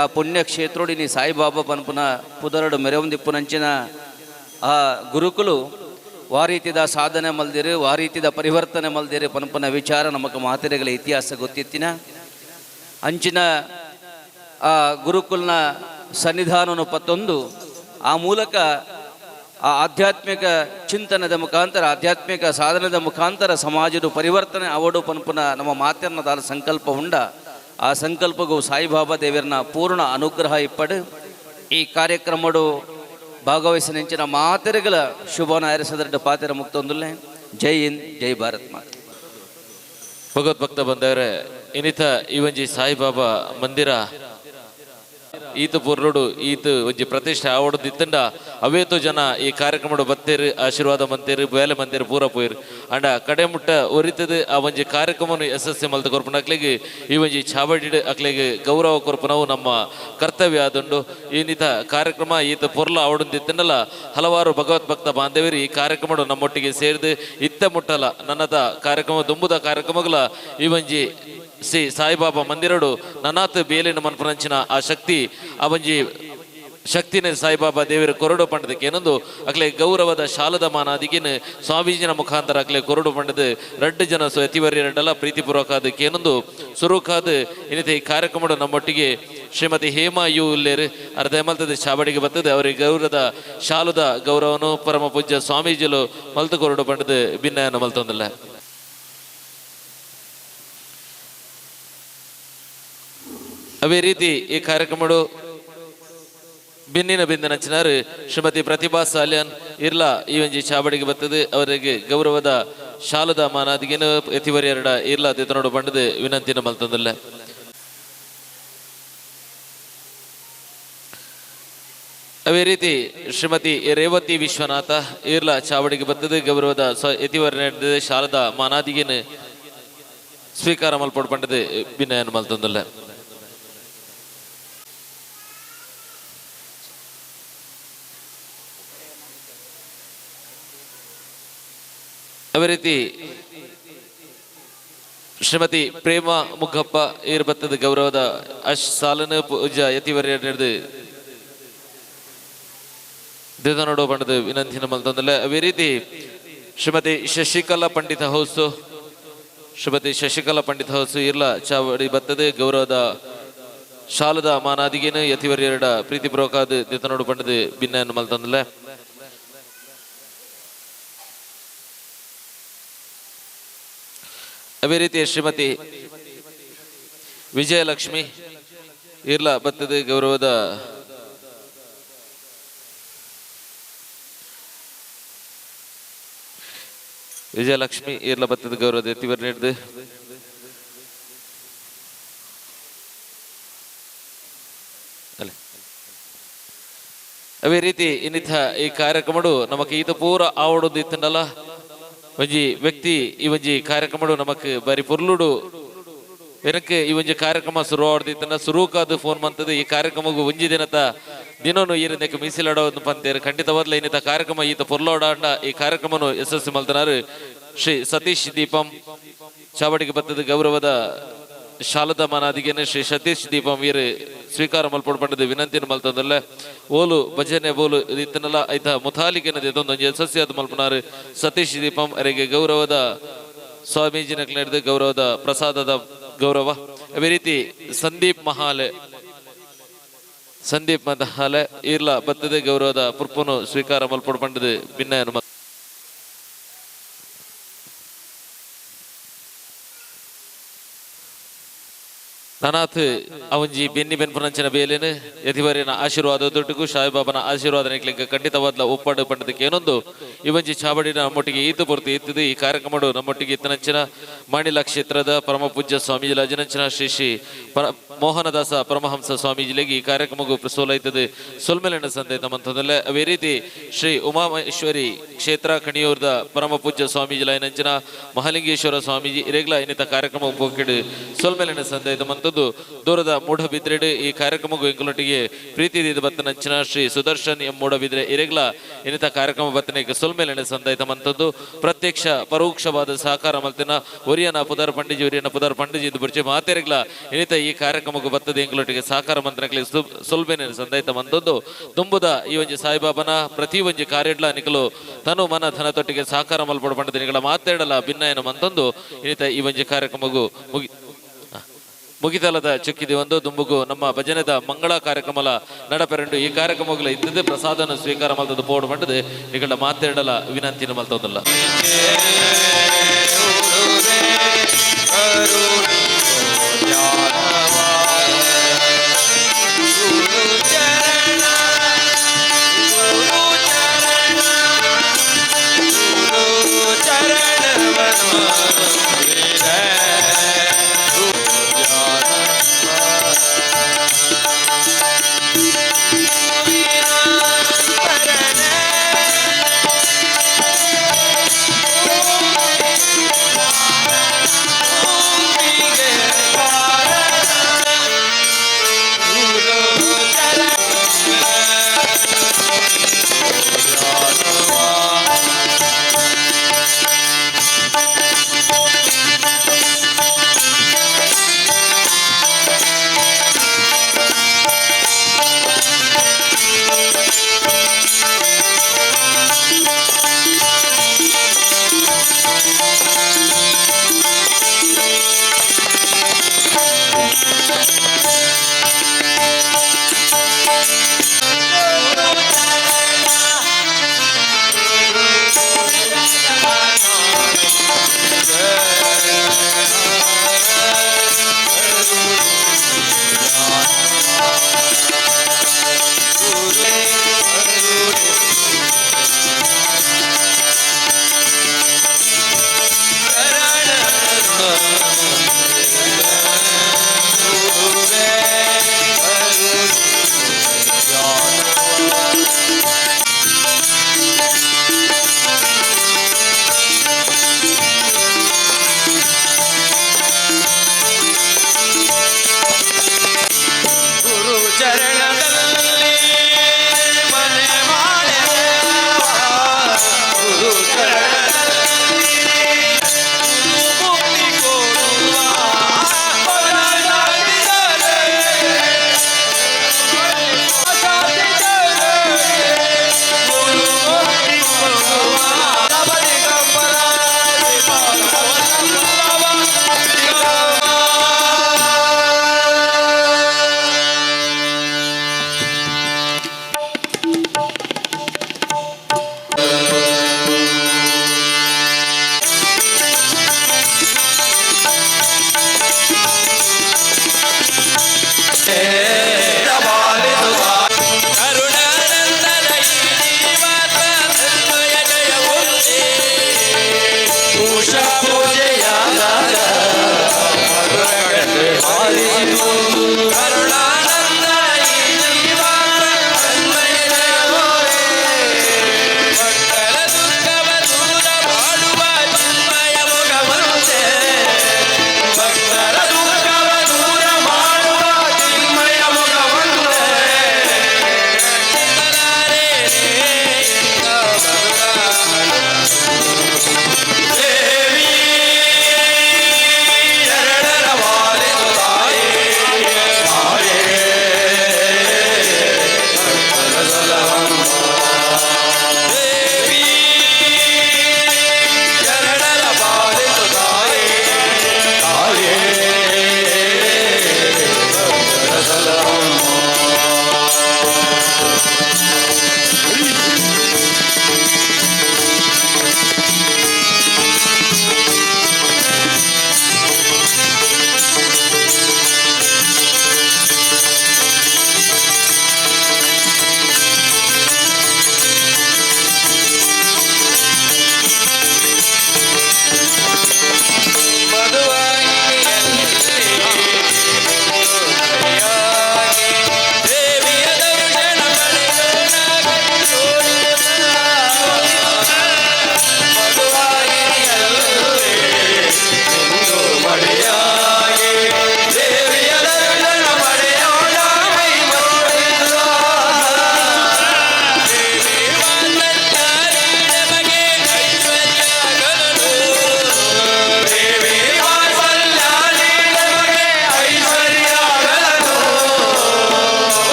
ಆ ಪುಣ್ಯಕ್ಷೇತ್ರೋಡಿನಿ ಸಾಯಿಬಾಬಾ ಪನ್ಪುನ ಪುದರಡು ಮೆರವಂದಿಪ್ಪುನಂಚಿನ ಆ ಗುರುಕುಲು ವಾರೀತಿದ ಸಾಧನೆ ಮಲ್ದಿರು ವಾರೀತಿದ ಪರಿವರ್ತನೆ ಮಲ್ದಿರು ಪನ್ಪುನ ವಿಚಾರ ನಮಗೆ ಮಾತೆರೆಗಳ ಇತಿಹಾಸ ಗೊತ್ತಿತ್ತಿನ ಅಂಚಿನ ಆ ಗುರುಕುಲ್ನ ಸನ್ನಿಧಾನವನ್ನು ಪತ್ತೊಂದು ಆ ಮೂಲಕ ಆ ಆಧ್ಯಾತ್ಮಿಕ ಚಿಂತನದ ಮುಖಾಂತರ ಆಧ್ಯಾತ್ಮಿಕ ಸಾಧನದ ಮುಖಾಂತರ ಸಮಾಜದ ಪರಿವರ್ತನೆ ಅವಡು ಪನ್ಪುನ ನಮ್ಮ ಮಾತೆರ್ನದಾದ ಸಂಕಲ್ಪ ಉಂಡ ಆ ಸಂಕಲ್ಪಗೂ ಸಾಯಿಬಾಬಾ ದೇವರನ್ನ ಪೂರ್ಣ ಅನುಗ್ರಹ ಇಪ್ಪಡು ಈ ಕಾರ್ಯಕ್ರಮಡು ಭಾಗವಹಿಸಿನ ಮಾತೆರೆಗಳ ಶುಭನ ಆರಿಸದ ಪಾತೆರ ಮುಕ್ತೊಂದುಲ್ಲೆ ಜೈ ಹಿಂದ್ ಜೈ ಭಾರತ್ ಮಾತೆ ಭಗವದ್ಭಕ್ತ ಬಂದವರೇ ಇನ್ನಿತ ಈ ಒಂಜಿ ಸಾಯಿಬಾಬಾ ಮಂದಿರ ಈತ ಪೂರ್ಲುಡು ಈತ ಒಂಜಿ ಪ್ರತಿಷ್ಠೆ ಆವಡದು ಇತ್ತಂಡ ಅವೇತು ಜನ ಈ ಕಾರ್ಯಕ್ರಮ ಬತ್ತೇರು ಆಶೀರ್ವಾದ ಮಂತೇರು ಬೇಲೆ ಮಂತೇರು ಪೂರ ಪೋಯಿರು ಅಂಡ ಕಡೆ ಮುಟ್ಟ ಒರಿತದ ಆ ಒಂಜಿ ಕಾರ್ಯಕ್ರಮ ಯಶಸ್ವಿ ಮಲ್ತ ಕೊರ್ಪನ ಅಕ್ಲೆಗೆ ಈ ಒಂಜಿ ಚಾವಡಿಡ್ ಅಕ್ಲೆಗೆ ಗೌರವ ಕೊರ್ಪನವು ನಮ್ಮ ಕರ್ತವ್ಯ ಆದುಂಡು ಇನ್ನಿತ ಕಾರ್ಯಕ್ರಮ ಈತ ಪೊರ್ಲ ಆವಡಂದಿತ್ತಂಡಲ್ಲ ಹಲವಾರು ಭಗವದ್ಭಕ್ತ ಬಾಂಧವ್ಯರು ಈ ಕಾರ್ಯಕ್ರಮ ನಮ್ಮೊಟ್ಟಿಗೆ ಸೇರಿದು ಇತ್ತ ಮುಟ್ಟಲ ನನ್ನದ ಕಾರ್ಯಕ್ರಮ ದುಂಬುದ ಕಾರ್ಯಕ್ರಮಗಳ ಈ ಒಂಜಿ ಶ್ರೀ ಸಾಯಿಬಾಬಾ ಮಂದಿರಡು ನನಾತ್ ಬೇಲಿನ ಮನ್ಪುರಂಚಿನ ಆ ಶಕ್ತಿ ಆ ಒಂಜಿ ಶಕ್ತಿನೇ ಸಾಯಿಬಾಬಾ ದೇವರ ಕೊರಡು ಪಂಡದಕ್ಕೆ ಏನೊಂದು ಅಕ್ಲೆ ಗೌರವದ ಶಾಲದ ಮಾನ ಅದಿಗಿನ ಸ್ವಾಮೀಜಿನ ಮುಖಾಂತರ ಅಕ್ಲೆ ಕೊರಡು ಪಂಡದ 2 ಜನ ಯತಿವರ್ಯ 2 ಪ್ರೀತಿಪೂರ್ವಕ ಅದಕ್ಕೆ ಏನೊಂದು ಸುರುಕಾದ ಇನ್ನಿತ ಈ ಕಾರ್ಯಕ್ರಮ ನಮ್ಮೊಟ್ಟಿಗೆ ಶ್ರೀಮತಿ ಹೇಮಾ ಯು ಉಲ್ಲೇರು ಅರ್ಧ ಮಲ್ತದ ಚಾವಡಿಗೆ ಬರ್ತದೆ ಅವರಿಗೆ ಗೌರವದ ಶಾಲದ ಗೌರವನು ಪರಮ ಪೂಜ್ಯ ಸ್ವಾಮೀಜಿಲು ಮಲ್ತು ಕೊರಡು ಪಂಡದ ಭಿನ್ನಯನ್ನು ಮಲ್ತೊಂದಿಲ್ಲ ಅವೇ ರೀತಿ ಈ ಕಾರ್ಯಕ್ರಮಗಳು ಭಿನ್ನಿನ ನಚಿನಾರು ಶ್ರೀಮತಿ ಪ್ರತಿಭಾ ಸಾಲ್ಯಾನ್ ಇರ್ಲಾ ಈ ಒಂಜಿ ಚಾವಡಿಗೆ ಬರ್ತದೆ ಅವರಿಗೆ ಗೌರವದ ಶಾಲದ ಮಾನಾದಿಗೇನು ಎತಿವರಿಯರಡ ಇಲ್ಲ ದಿತನೋಡು ಬಂಡದು ವಿನಂತಿನ ಮಲ್ತಂದಲ್ಲ. ಅವೇ ರೀತಿ ಶ್ರೀಮತಿ ರೇವತಿ ವಿಶ್ವನಾಥ ಇರ್ಲ ಚಾವಡಿಗೆ ಬರ್ತದೆ ಗೌರವದ ಎತಿವರ್ ನಡೆದ ಶಾಲದ ಮಾನಾದಿಗೇನು ಸ್ವೀಕಾರ ಮಲ್ಪಡ್ ಪಂಡದು ವಿನಯನ ಮಲ್ತಂದಲ್ಲ. ಅವೇ ರೀತಿ ಶ್ರೀಮತಿ ಪ್ರೇಮ ಮುಗ್ಗಪ್ಪ ಏರ್ ಬತ್ತದ ಗೌರವದ ಸಾಲನ ಪೂಜಾ ಯತಿವರ್ಯ ನಡೆದು ದೇದನೋಡು ಪಂಡದು ವಿನಂತಿನ ಮಲ್ತಂದಲ್ಲ. ಅವೇ ರೀತಿ ಶ್ರೀಮತಿ ಶಶಿಕಲಾ ಪಂಡಿತ ಹೌಸು ಶ್ರೀಮತಿ ಶಶಿಕಲಾ ಪಂಡಿತ ಹೌಸು ಇರ್ಲ ಚಾವಡಿ ಬತ್ತದ ಗೌರವದ ಶಾಲದ ಮಾನಾದಿಗೇನು ಯತಿವರ್ಯರಡ ಪ್ರೀತಿಪೂರ್ವಕಾದ ದೇದನೋಡು ಪಂಡದು ಭಿನ್ನ ಮಲ್ತಂದಲ್ಲ. ಅವೇ ರೀತಿ ಶ್ರೀಮತಿ ವಿಜಯಲಕ್ಷ್ಮಿ ಇರ್ಲ ಬತ್ತದ ಗೌರವದ ವಿಜಯಲಕ್ಷ್ಮಿ ಇರ್ಲ ಬತ್ತದ ಗೌರವದ ಎತ್ತಿವರ್ ನೀಡಿದು ಅವೇ ರೀತಿ ಇನ್ನಿತ ಈ ಕಾರ್ಯಕ್ರಮಡು ನಮಕ್ ಈತ ಪೂರ ಆವಡೋದು ಇತ್ತಂಡಲ್ಲ ಒಂಜಿ ವ್ಯಕ್ತಿ ಈ ಒಂಜಿ ಕಾರ್ಯಕ್ರಮಡು ನಮಕ್ ಬಾರಿ ಪೊರ್ಲುಡು ಎನಕ್ಕೆ ಈ ಒಂಜಿ ಕಾರ್ಯಕ್ರಮ ಶುರು ಆಡ್ದಿತ್ತನ ಶುರುಕಾದ ಫೋನ್ ಮಂತದ ಈ ಕಾರ್ಯಕ್ರಮಗೂ ಒಂಜಿ ದಿನದ ದಿನನು ಈರದಕ್ಕೆ ಮೀಸಲಾಡೋದು ಪಂತೇರು ಖಂಡಿತವಾದ್ಲ ಇನ್ನಿತ ಕಾರ್ಯಕ್ರಮ ಈತ ಪೊರ್ಲಾಡಾಂಡ ಈ ಕಾರ್ಯಕ್ರಮನು ಯಶಸ್ವಿ ಮಲ್ತನಾರು ಶ್ರೀ ಸತೀಶ್ ದೀಪಂ ಚಾವಡಿಗೆ ಬತ್ತದ ಗೌರವದ ಶಾಲದ ಮಾನಾದಿಗೇನೆ ಶ್ರೀ ಸತೀಶ್ ದೀಪಂ ವೀರ್ ಸ್ವೀಕಾರ ಮಲ್ಪಡ್ ಪಂಡದು ವಿನಂತಿನ ಮಲ್ತದಲ್ಲ. ಓಲು ಭಜನೆ ಬೋಲು ಇತ್ತನಲ್ಲ ಐತ ಮುತಾಲಿಕೆನ ಇದೊಂದು ಯಶಸ್ವಿಯಾದ ಮಲ್ಪನಾರು ಸತೀಶ್ ದೀಪಂ ಅವರಿಗೆ ಗೌರವದ ಸ್ವಾಮೀಜಿನ ನಡೆದು ಗೌರವದ ಪ್ರಸಾದದ ಗೌರವ. ಅದೇ ರೀತಿ ಸಂದೀಪ್ ಮಹಾಲೆ ಇರ್ಲ ಬತ್ತದ ಗೌರವದ ಪುರ್ಪುನು ಸ್ವೀಕಾರ ಮಲ್ಪಡ್ ಪಂಡದು ಭಿನ್ನ ನನಾಥ್ ಅವಂಜಿ ಬೆನ್ನಿ ಬೆನ್ಪುನಂಚಿನ ಬೇಲೇನು ಯತಿವರಿನ ಆಶೀರ್ವಾದ ದೊಡ್ಡಗೂ ಸಾಯಿಬಾಬನ ಆಶೀರ್ವಾದ ನಿಕ್ಲಿಕ್ಕೆ ಖಂಡಿತವಾದ್ಲ ಒಪ್ಪಾಡು ಪಂಡದಕ್ಕೆ ಏನೊಂದು ಇವೊಂಜಿ ಚಾವಡಿನ ನಮ್ಮೊಟ್ಟಿಗೆ ಈತು ಪೂರ್ತಿ ಇತ್ತಿದ್ದು ಈ ಕಾರ್ಯಕ್ರಮ ನಮ್ಮೊಟ್ಟಿಗೆ ಇತ್ತನಂಚಿನ ಮಾಣಿಲ ಕ್ಷೇತ್ರದ ಪರಮ ಪೂಜ್ಯ ಸ್ವಾಮೀಜಿ ಅಜನಂಚಿನ ಶ್ರೀ ಶ್ರೀ ಮೋಹನದಾಸ ಪರಮಹಂಸ ಸ್ವಾಮೀಜಿಲೆಗೆ ಈ ಕಾರ್ಯಕ್ರಮಕ್ಕೂ ಪ್ರಸೋಲೈತದೆ ಸೊಲ್ಮೆಲೆನ ಸಂದೇತ ಮಂತದಲ್ಲ. ಅವೇ ರೀತಿ ಶ್ರೀ ಉಮಾಮಹೇಶ್ವರಿ ಕ್ಷೇತ್ರ ಕಣಿಯೂರ್ದ ಪರಮ ಪೂಜ್ಯ ಸ್ವಾಮೀಜಿ ಲೈನಂಚಿನ ಮಹಾಲಿಂಗೇಶ್ವರ ಸ್ವಾಮೀಜಿ ಇರೆಗ್ಲ ಇನ್ನಿತ ಕಾರ್ಯಕ್ರಮ ಪೋಕಿಡು ಸೊಲ್ಮೆಲೆನ ಸಂದೇತ ಮಂತದ್ದು ದೂರದ ಮೂಢಬಿದ್ರೆಡು ಈ ಕಾರ್ಯಕ್ರಮಕ್ಕೂ ಇಂಕಲೊಟ್ಟಿಗೆ ಪ್ರೀತಿ ಬತ್ತನಂಚಿನ ಶ್ರೀ ಸುದರ್ಶನ್ ಎಂ ಮೂಢಬಿದ್ರೆ ಇರೆಗ್ಲ ಇನ್ನಿತ ಕಾರ್ಯಕ್ರಮ ಬತ್ತನಿಗೆ ಸೊಲ್ಮೆಲೆನ ಸಂದೇತ ಮಂತದ್ದು ಪ್ರತ್ಯಕ್ಷ ಪರೋಕ್ಷವಾದ ಸಹಕಾರ ಮಲ್ತಿನ ಒರಿಯನ ಪುದರ್ ಪಂಡಿಜಿ ಇದು ಬಿಡ್ಚೆ ಮಾತೆರೆಗ್ಲ ಇನ್ನಿತ ಈ ಕಾರ್ಯಕ್ರಮಕ್ಕೂ ಬತ್ತದ ಇಂಕಲೊಟ್ಟಿಗೆ ಸಹಕಾರ ಮಂತ್ರಕ್ಕೆ ಸೊಲ್ಮೆಲೆನ ಸಂದೇತ ಮಂತದ್ದು ತುಂಬುದ ಈ ಒಂಜಿ ಸಾಯಿಬಾಬನ ಪ್ರತಿ ಒಂಜಿ ಕಾರ್ಯಡ್ಲ ನಿಕಲು ತನು ಮನ ಧನತೊಟ್ಟಿಗೆ ಸಹಕಾರ ಮಲ್ಪಡ ಪಂಡದ ನಿಗಳ ಮಾತಾಡಲ ಭಿನ್ನಯನ ಮಂತೊಂದು ಇನ್ನಿತ ಈ ಒಂಜಿ ಕಾರ್ಯಕ್ರಮಕ್ಕೂ ಮುಗಿತಲದ ಚುಕ್ಕಿದೆ ಒಂದು ದುಂಬುಗು ನಮ್ಮ ಭಜನೆದ ಮಂಗಳ ಕಾರ್ಯಕ್ರಮಲ ನಡಪೆರಂಡು ಈ ಕಾರ್ಯಕ್ರಮಗಳ ಇದ್ದದೆ ಪ್ರಸಾದನ ಸ್ವೀಕಾರ ಮಲ್ತದ್ದು ಪೋಡು ಮಂಡದೆ ನಿಗಳ ಮಾತಾಡಲ ವಿನಂತಿನ ಮಲ್ತೋದಲ್ಲ. Yeah.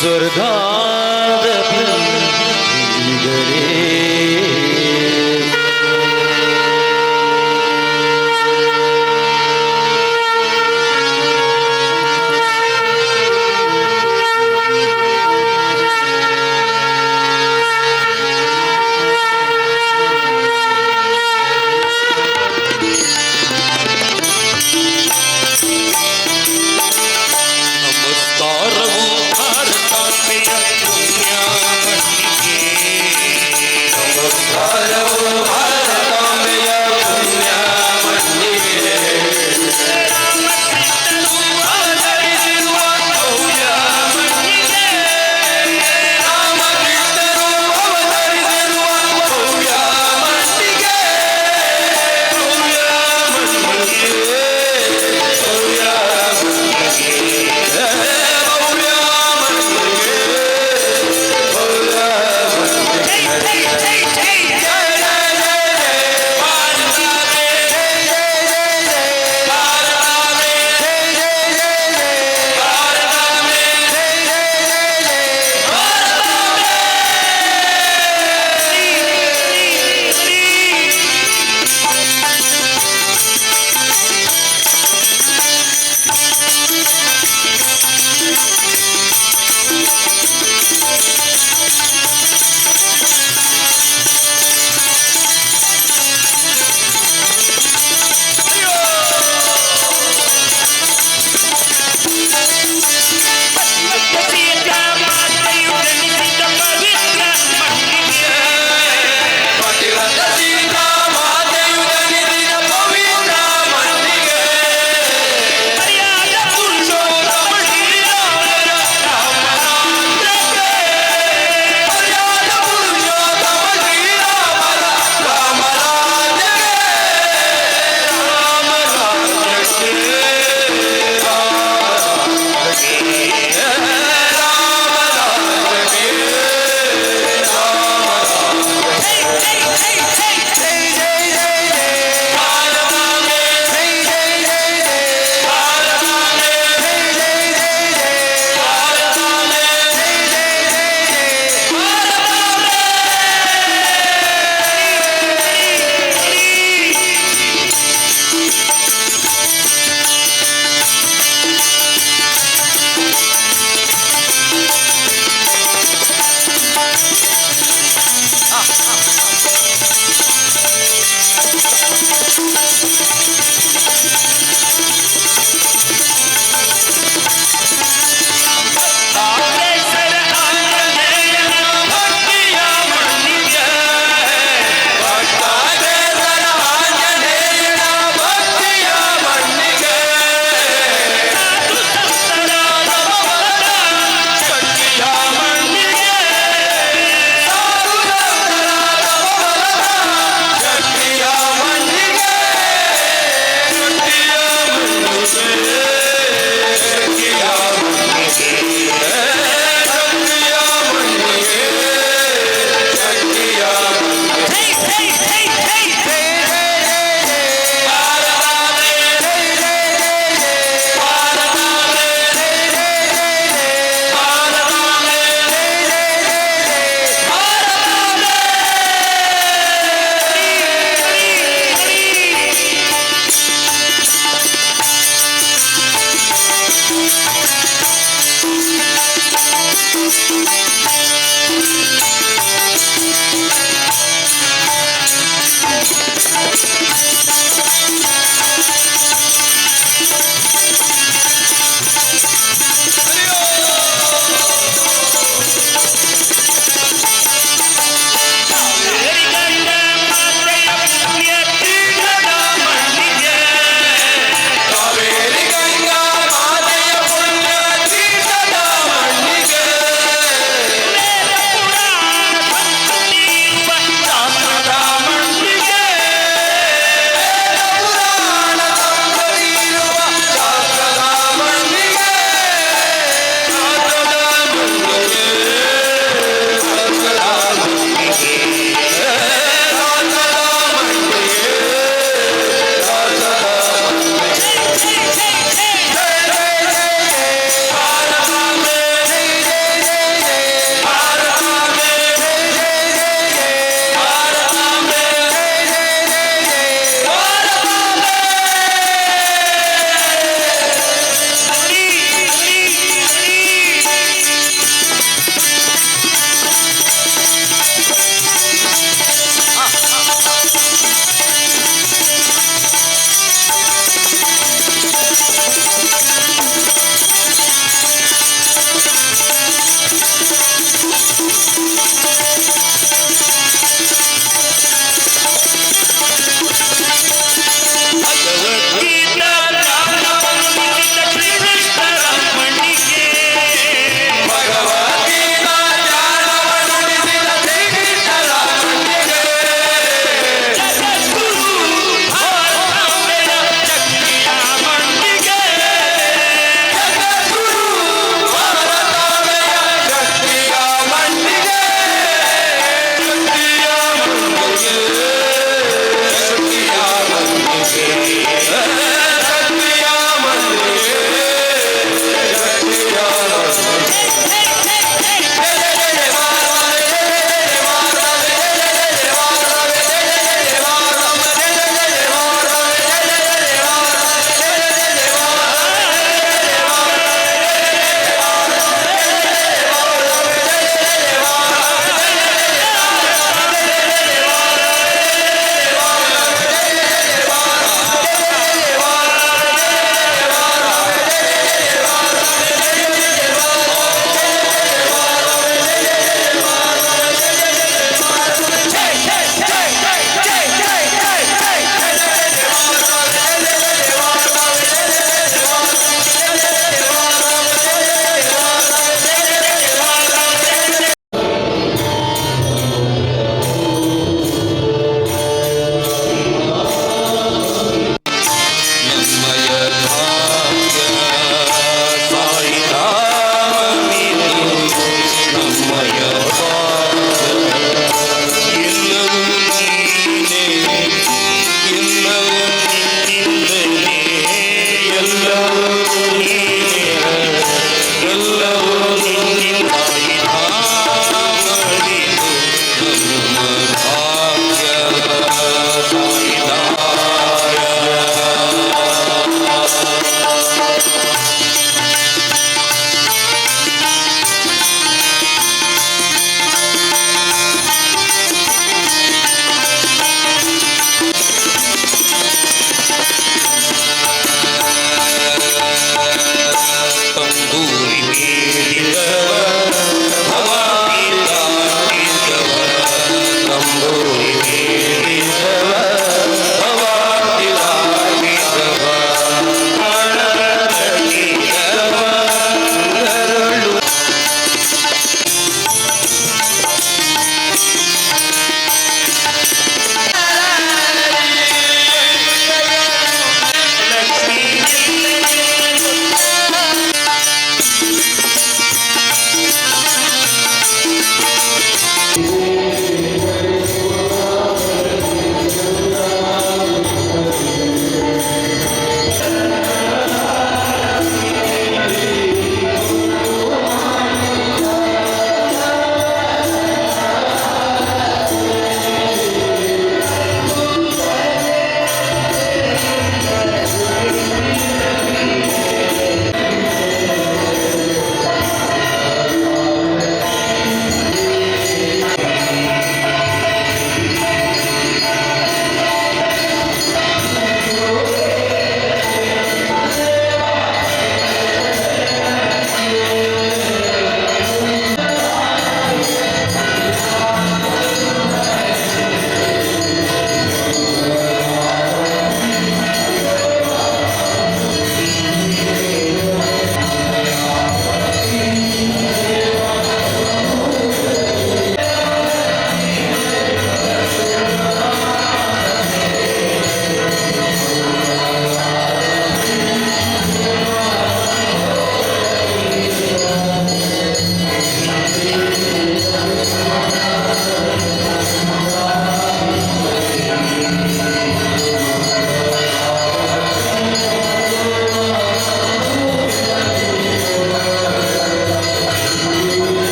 ಸ್ವರ್ಗಾದ ಬೀಗರೇ ನಮಸ್ಕಾರವು ಭಾರತಾಂಬೆಯ ಪುಣ್ಯ ಮಣ್ಣಿಗೆ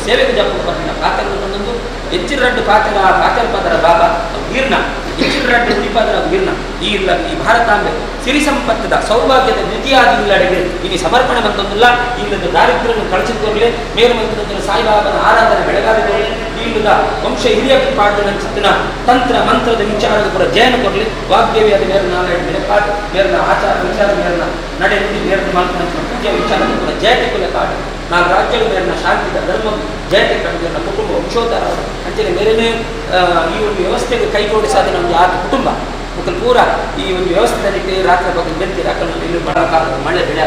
ಸೇವೆಗೆ ಜಪ್ಪು ಬರ್ತಿನ ಪಾತ್ರ ಬಂದೊಂದು ಹೆಚ್ಚಿನ ರಡ್ಡು ಪಾತ್ರ ಪದರ ಬಾಬಾ ವೀರ್ನ ಹೆಚ್ಚಿನ ರಡ್ಡು ಉಳಿಪಾದರ ವೀರ್ನ ಈ ಭಾರತಾಂಬೆ ಸಿರಿ ಸಂಪತ್ತದ ಸೌಭಾಗ್ಯದ ನಿಧಿಯಾದ ಇಲ್ಲಡೆಗೆ ಇನಿ ಸಮರ್ಪಣೆ ಬಂದೊಂದಿಲ್ಲ ಇಲ್ಲದ ದಾರಿದ್ರ್ಯವನ್ನು ಕಳಚಿದ್ದೋರ್ಲೆ ಮೇರು ಮಂದಿರ ಸಾಯಿಬಾಬನ ಆರಾಧನೆ ಬೆಳಗಾವಿದೋರ್ಲೆ ಇಲ್ಲದ ವಂಶ ಹಿರಿಯ ಪಾಠದ ಚಿತ್ತಿನ ತಂತ್ರ ಮಂತ್ರದ ವಿಚಾರದ ಕೂಡ ಜಯನ ಕೊರಲಿ ವಾಗ್ದೇವಿ ಅದು ಮೇರನ ನೆನಪಾಟ ಮೇರನ ಆಚಾರ ವಿಚಾರ ಮೇರನ ನಡೆ ನುಡಿ ಮೇರನ ಮಾತ್ರ ಪೂಜೆ ವಿಚಾರ ಕೂಡ ಜಯತೆ ಕುಲ ಕಾಡು ನಾವು ರಾಜ್ಯದ ಮೇರನ ಶಾಂತಿದ ಧರ್ಮ ಜಯತೆ ಕಂಡು ನನ್ನ ಕುಟುಂಬ ವಂಶೋದ್ಧಾರ ಅಂಚನೆ ಮೇರೇನೆ ಈ ಒಂದು ವ್ಯವಸ್ಥೆಗೆ ಕೈಗೂಡಿಸಾದ ನಮಗೆ ಆ ಕುಟುಂಬ ಮಕ್ಕಳು ಪೂರ ಈ ಒಂದು ವ್ಯವಸ್ಥೆಯಲ್ಲಿ ರಾತ್ರಿ ಬಗ್ಗೆ ಬೆಂತಿ ರಾಕನ್ನು ಇಲ್ಲಿ ಕಾಲದ ಮಳೆ ಬೆಳೆ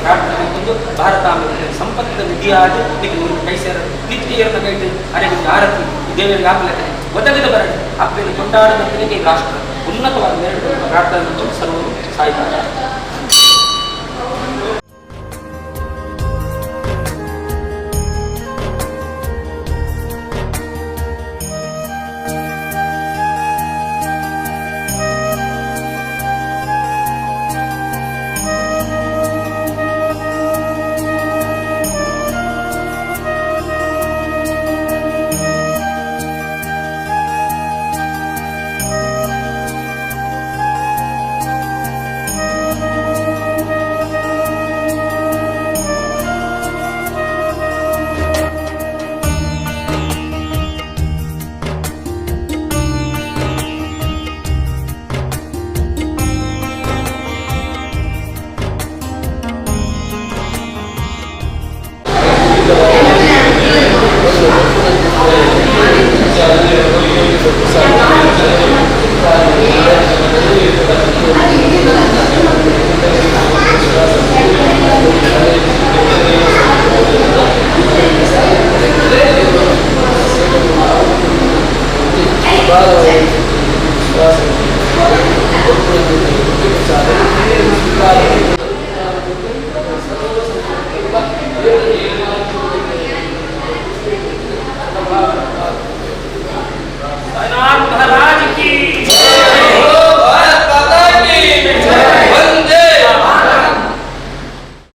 ಪ್ರಾರ್ಥನೆ ಒಂದು ಭಾರತಾಂಬೆ ಸಂಪತ್ತಿನ ನಿಧಿಯಾದ ಕೈ ಸೇರ ನಿತ್ಯನ ಕೈಟು ಅರೆಗೆ ಆರತಿ ದೇವರಿಗೆ ಹಾಕಲಿಕ್ಕೆ ಒದಗಿದ ಬರಡಿ ಅಪ್ಪೆಯಲ್ಲಿ ಕೊಂಡಾಡದಂತೆ ರಾಷ್ಟ್ರ ಉನ್ನತವಾದ ಮೇರೆ ಪ್ರಾರ್ಥನೆ ಸರ್ವರು ಸಾಯಿತಾರೆ.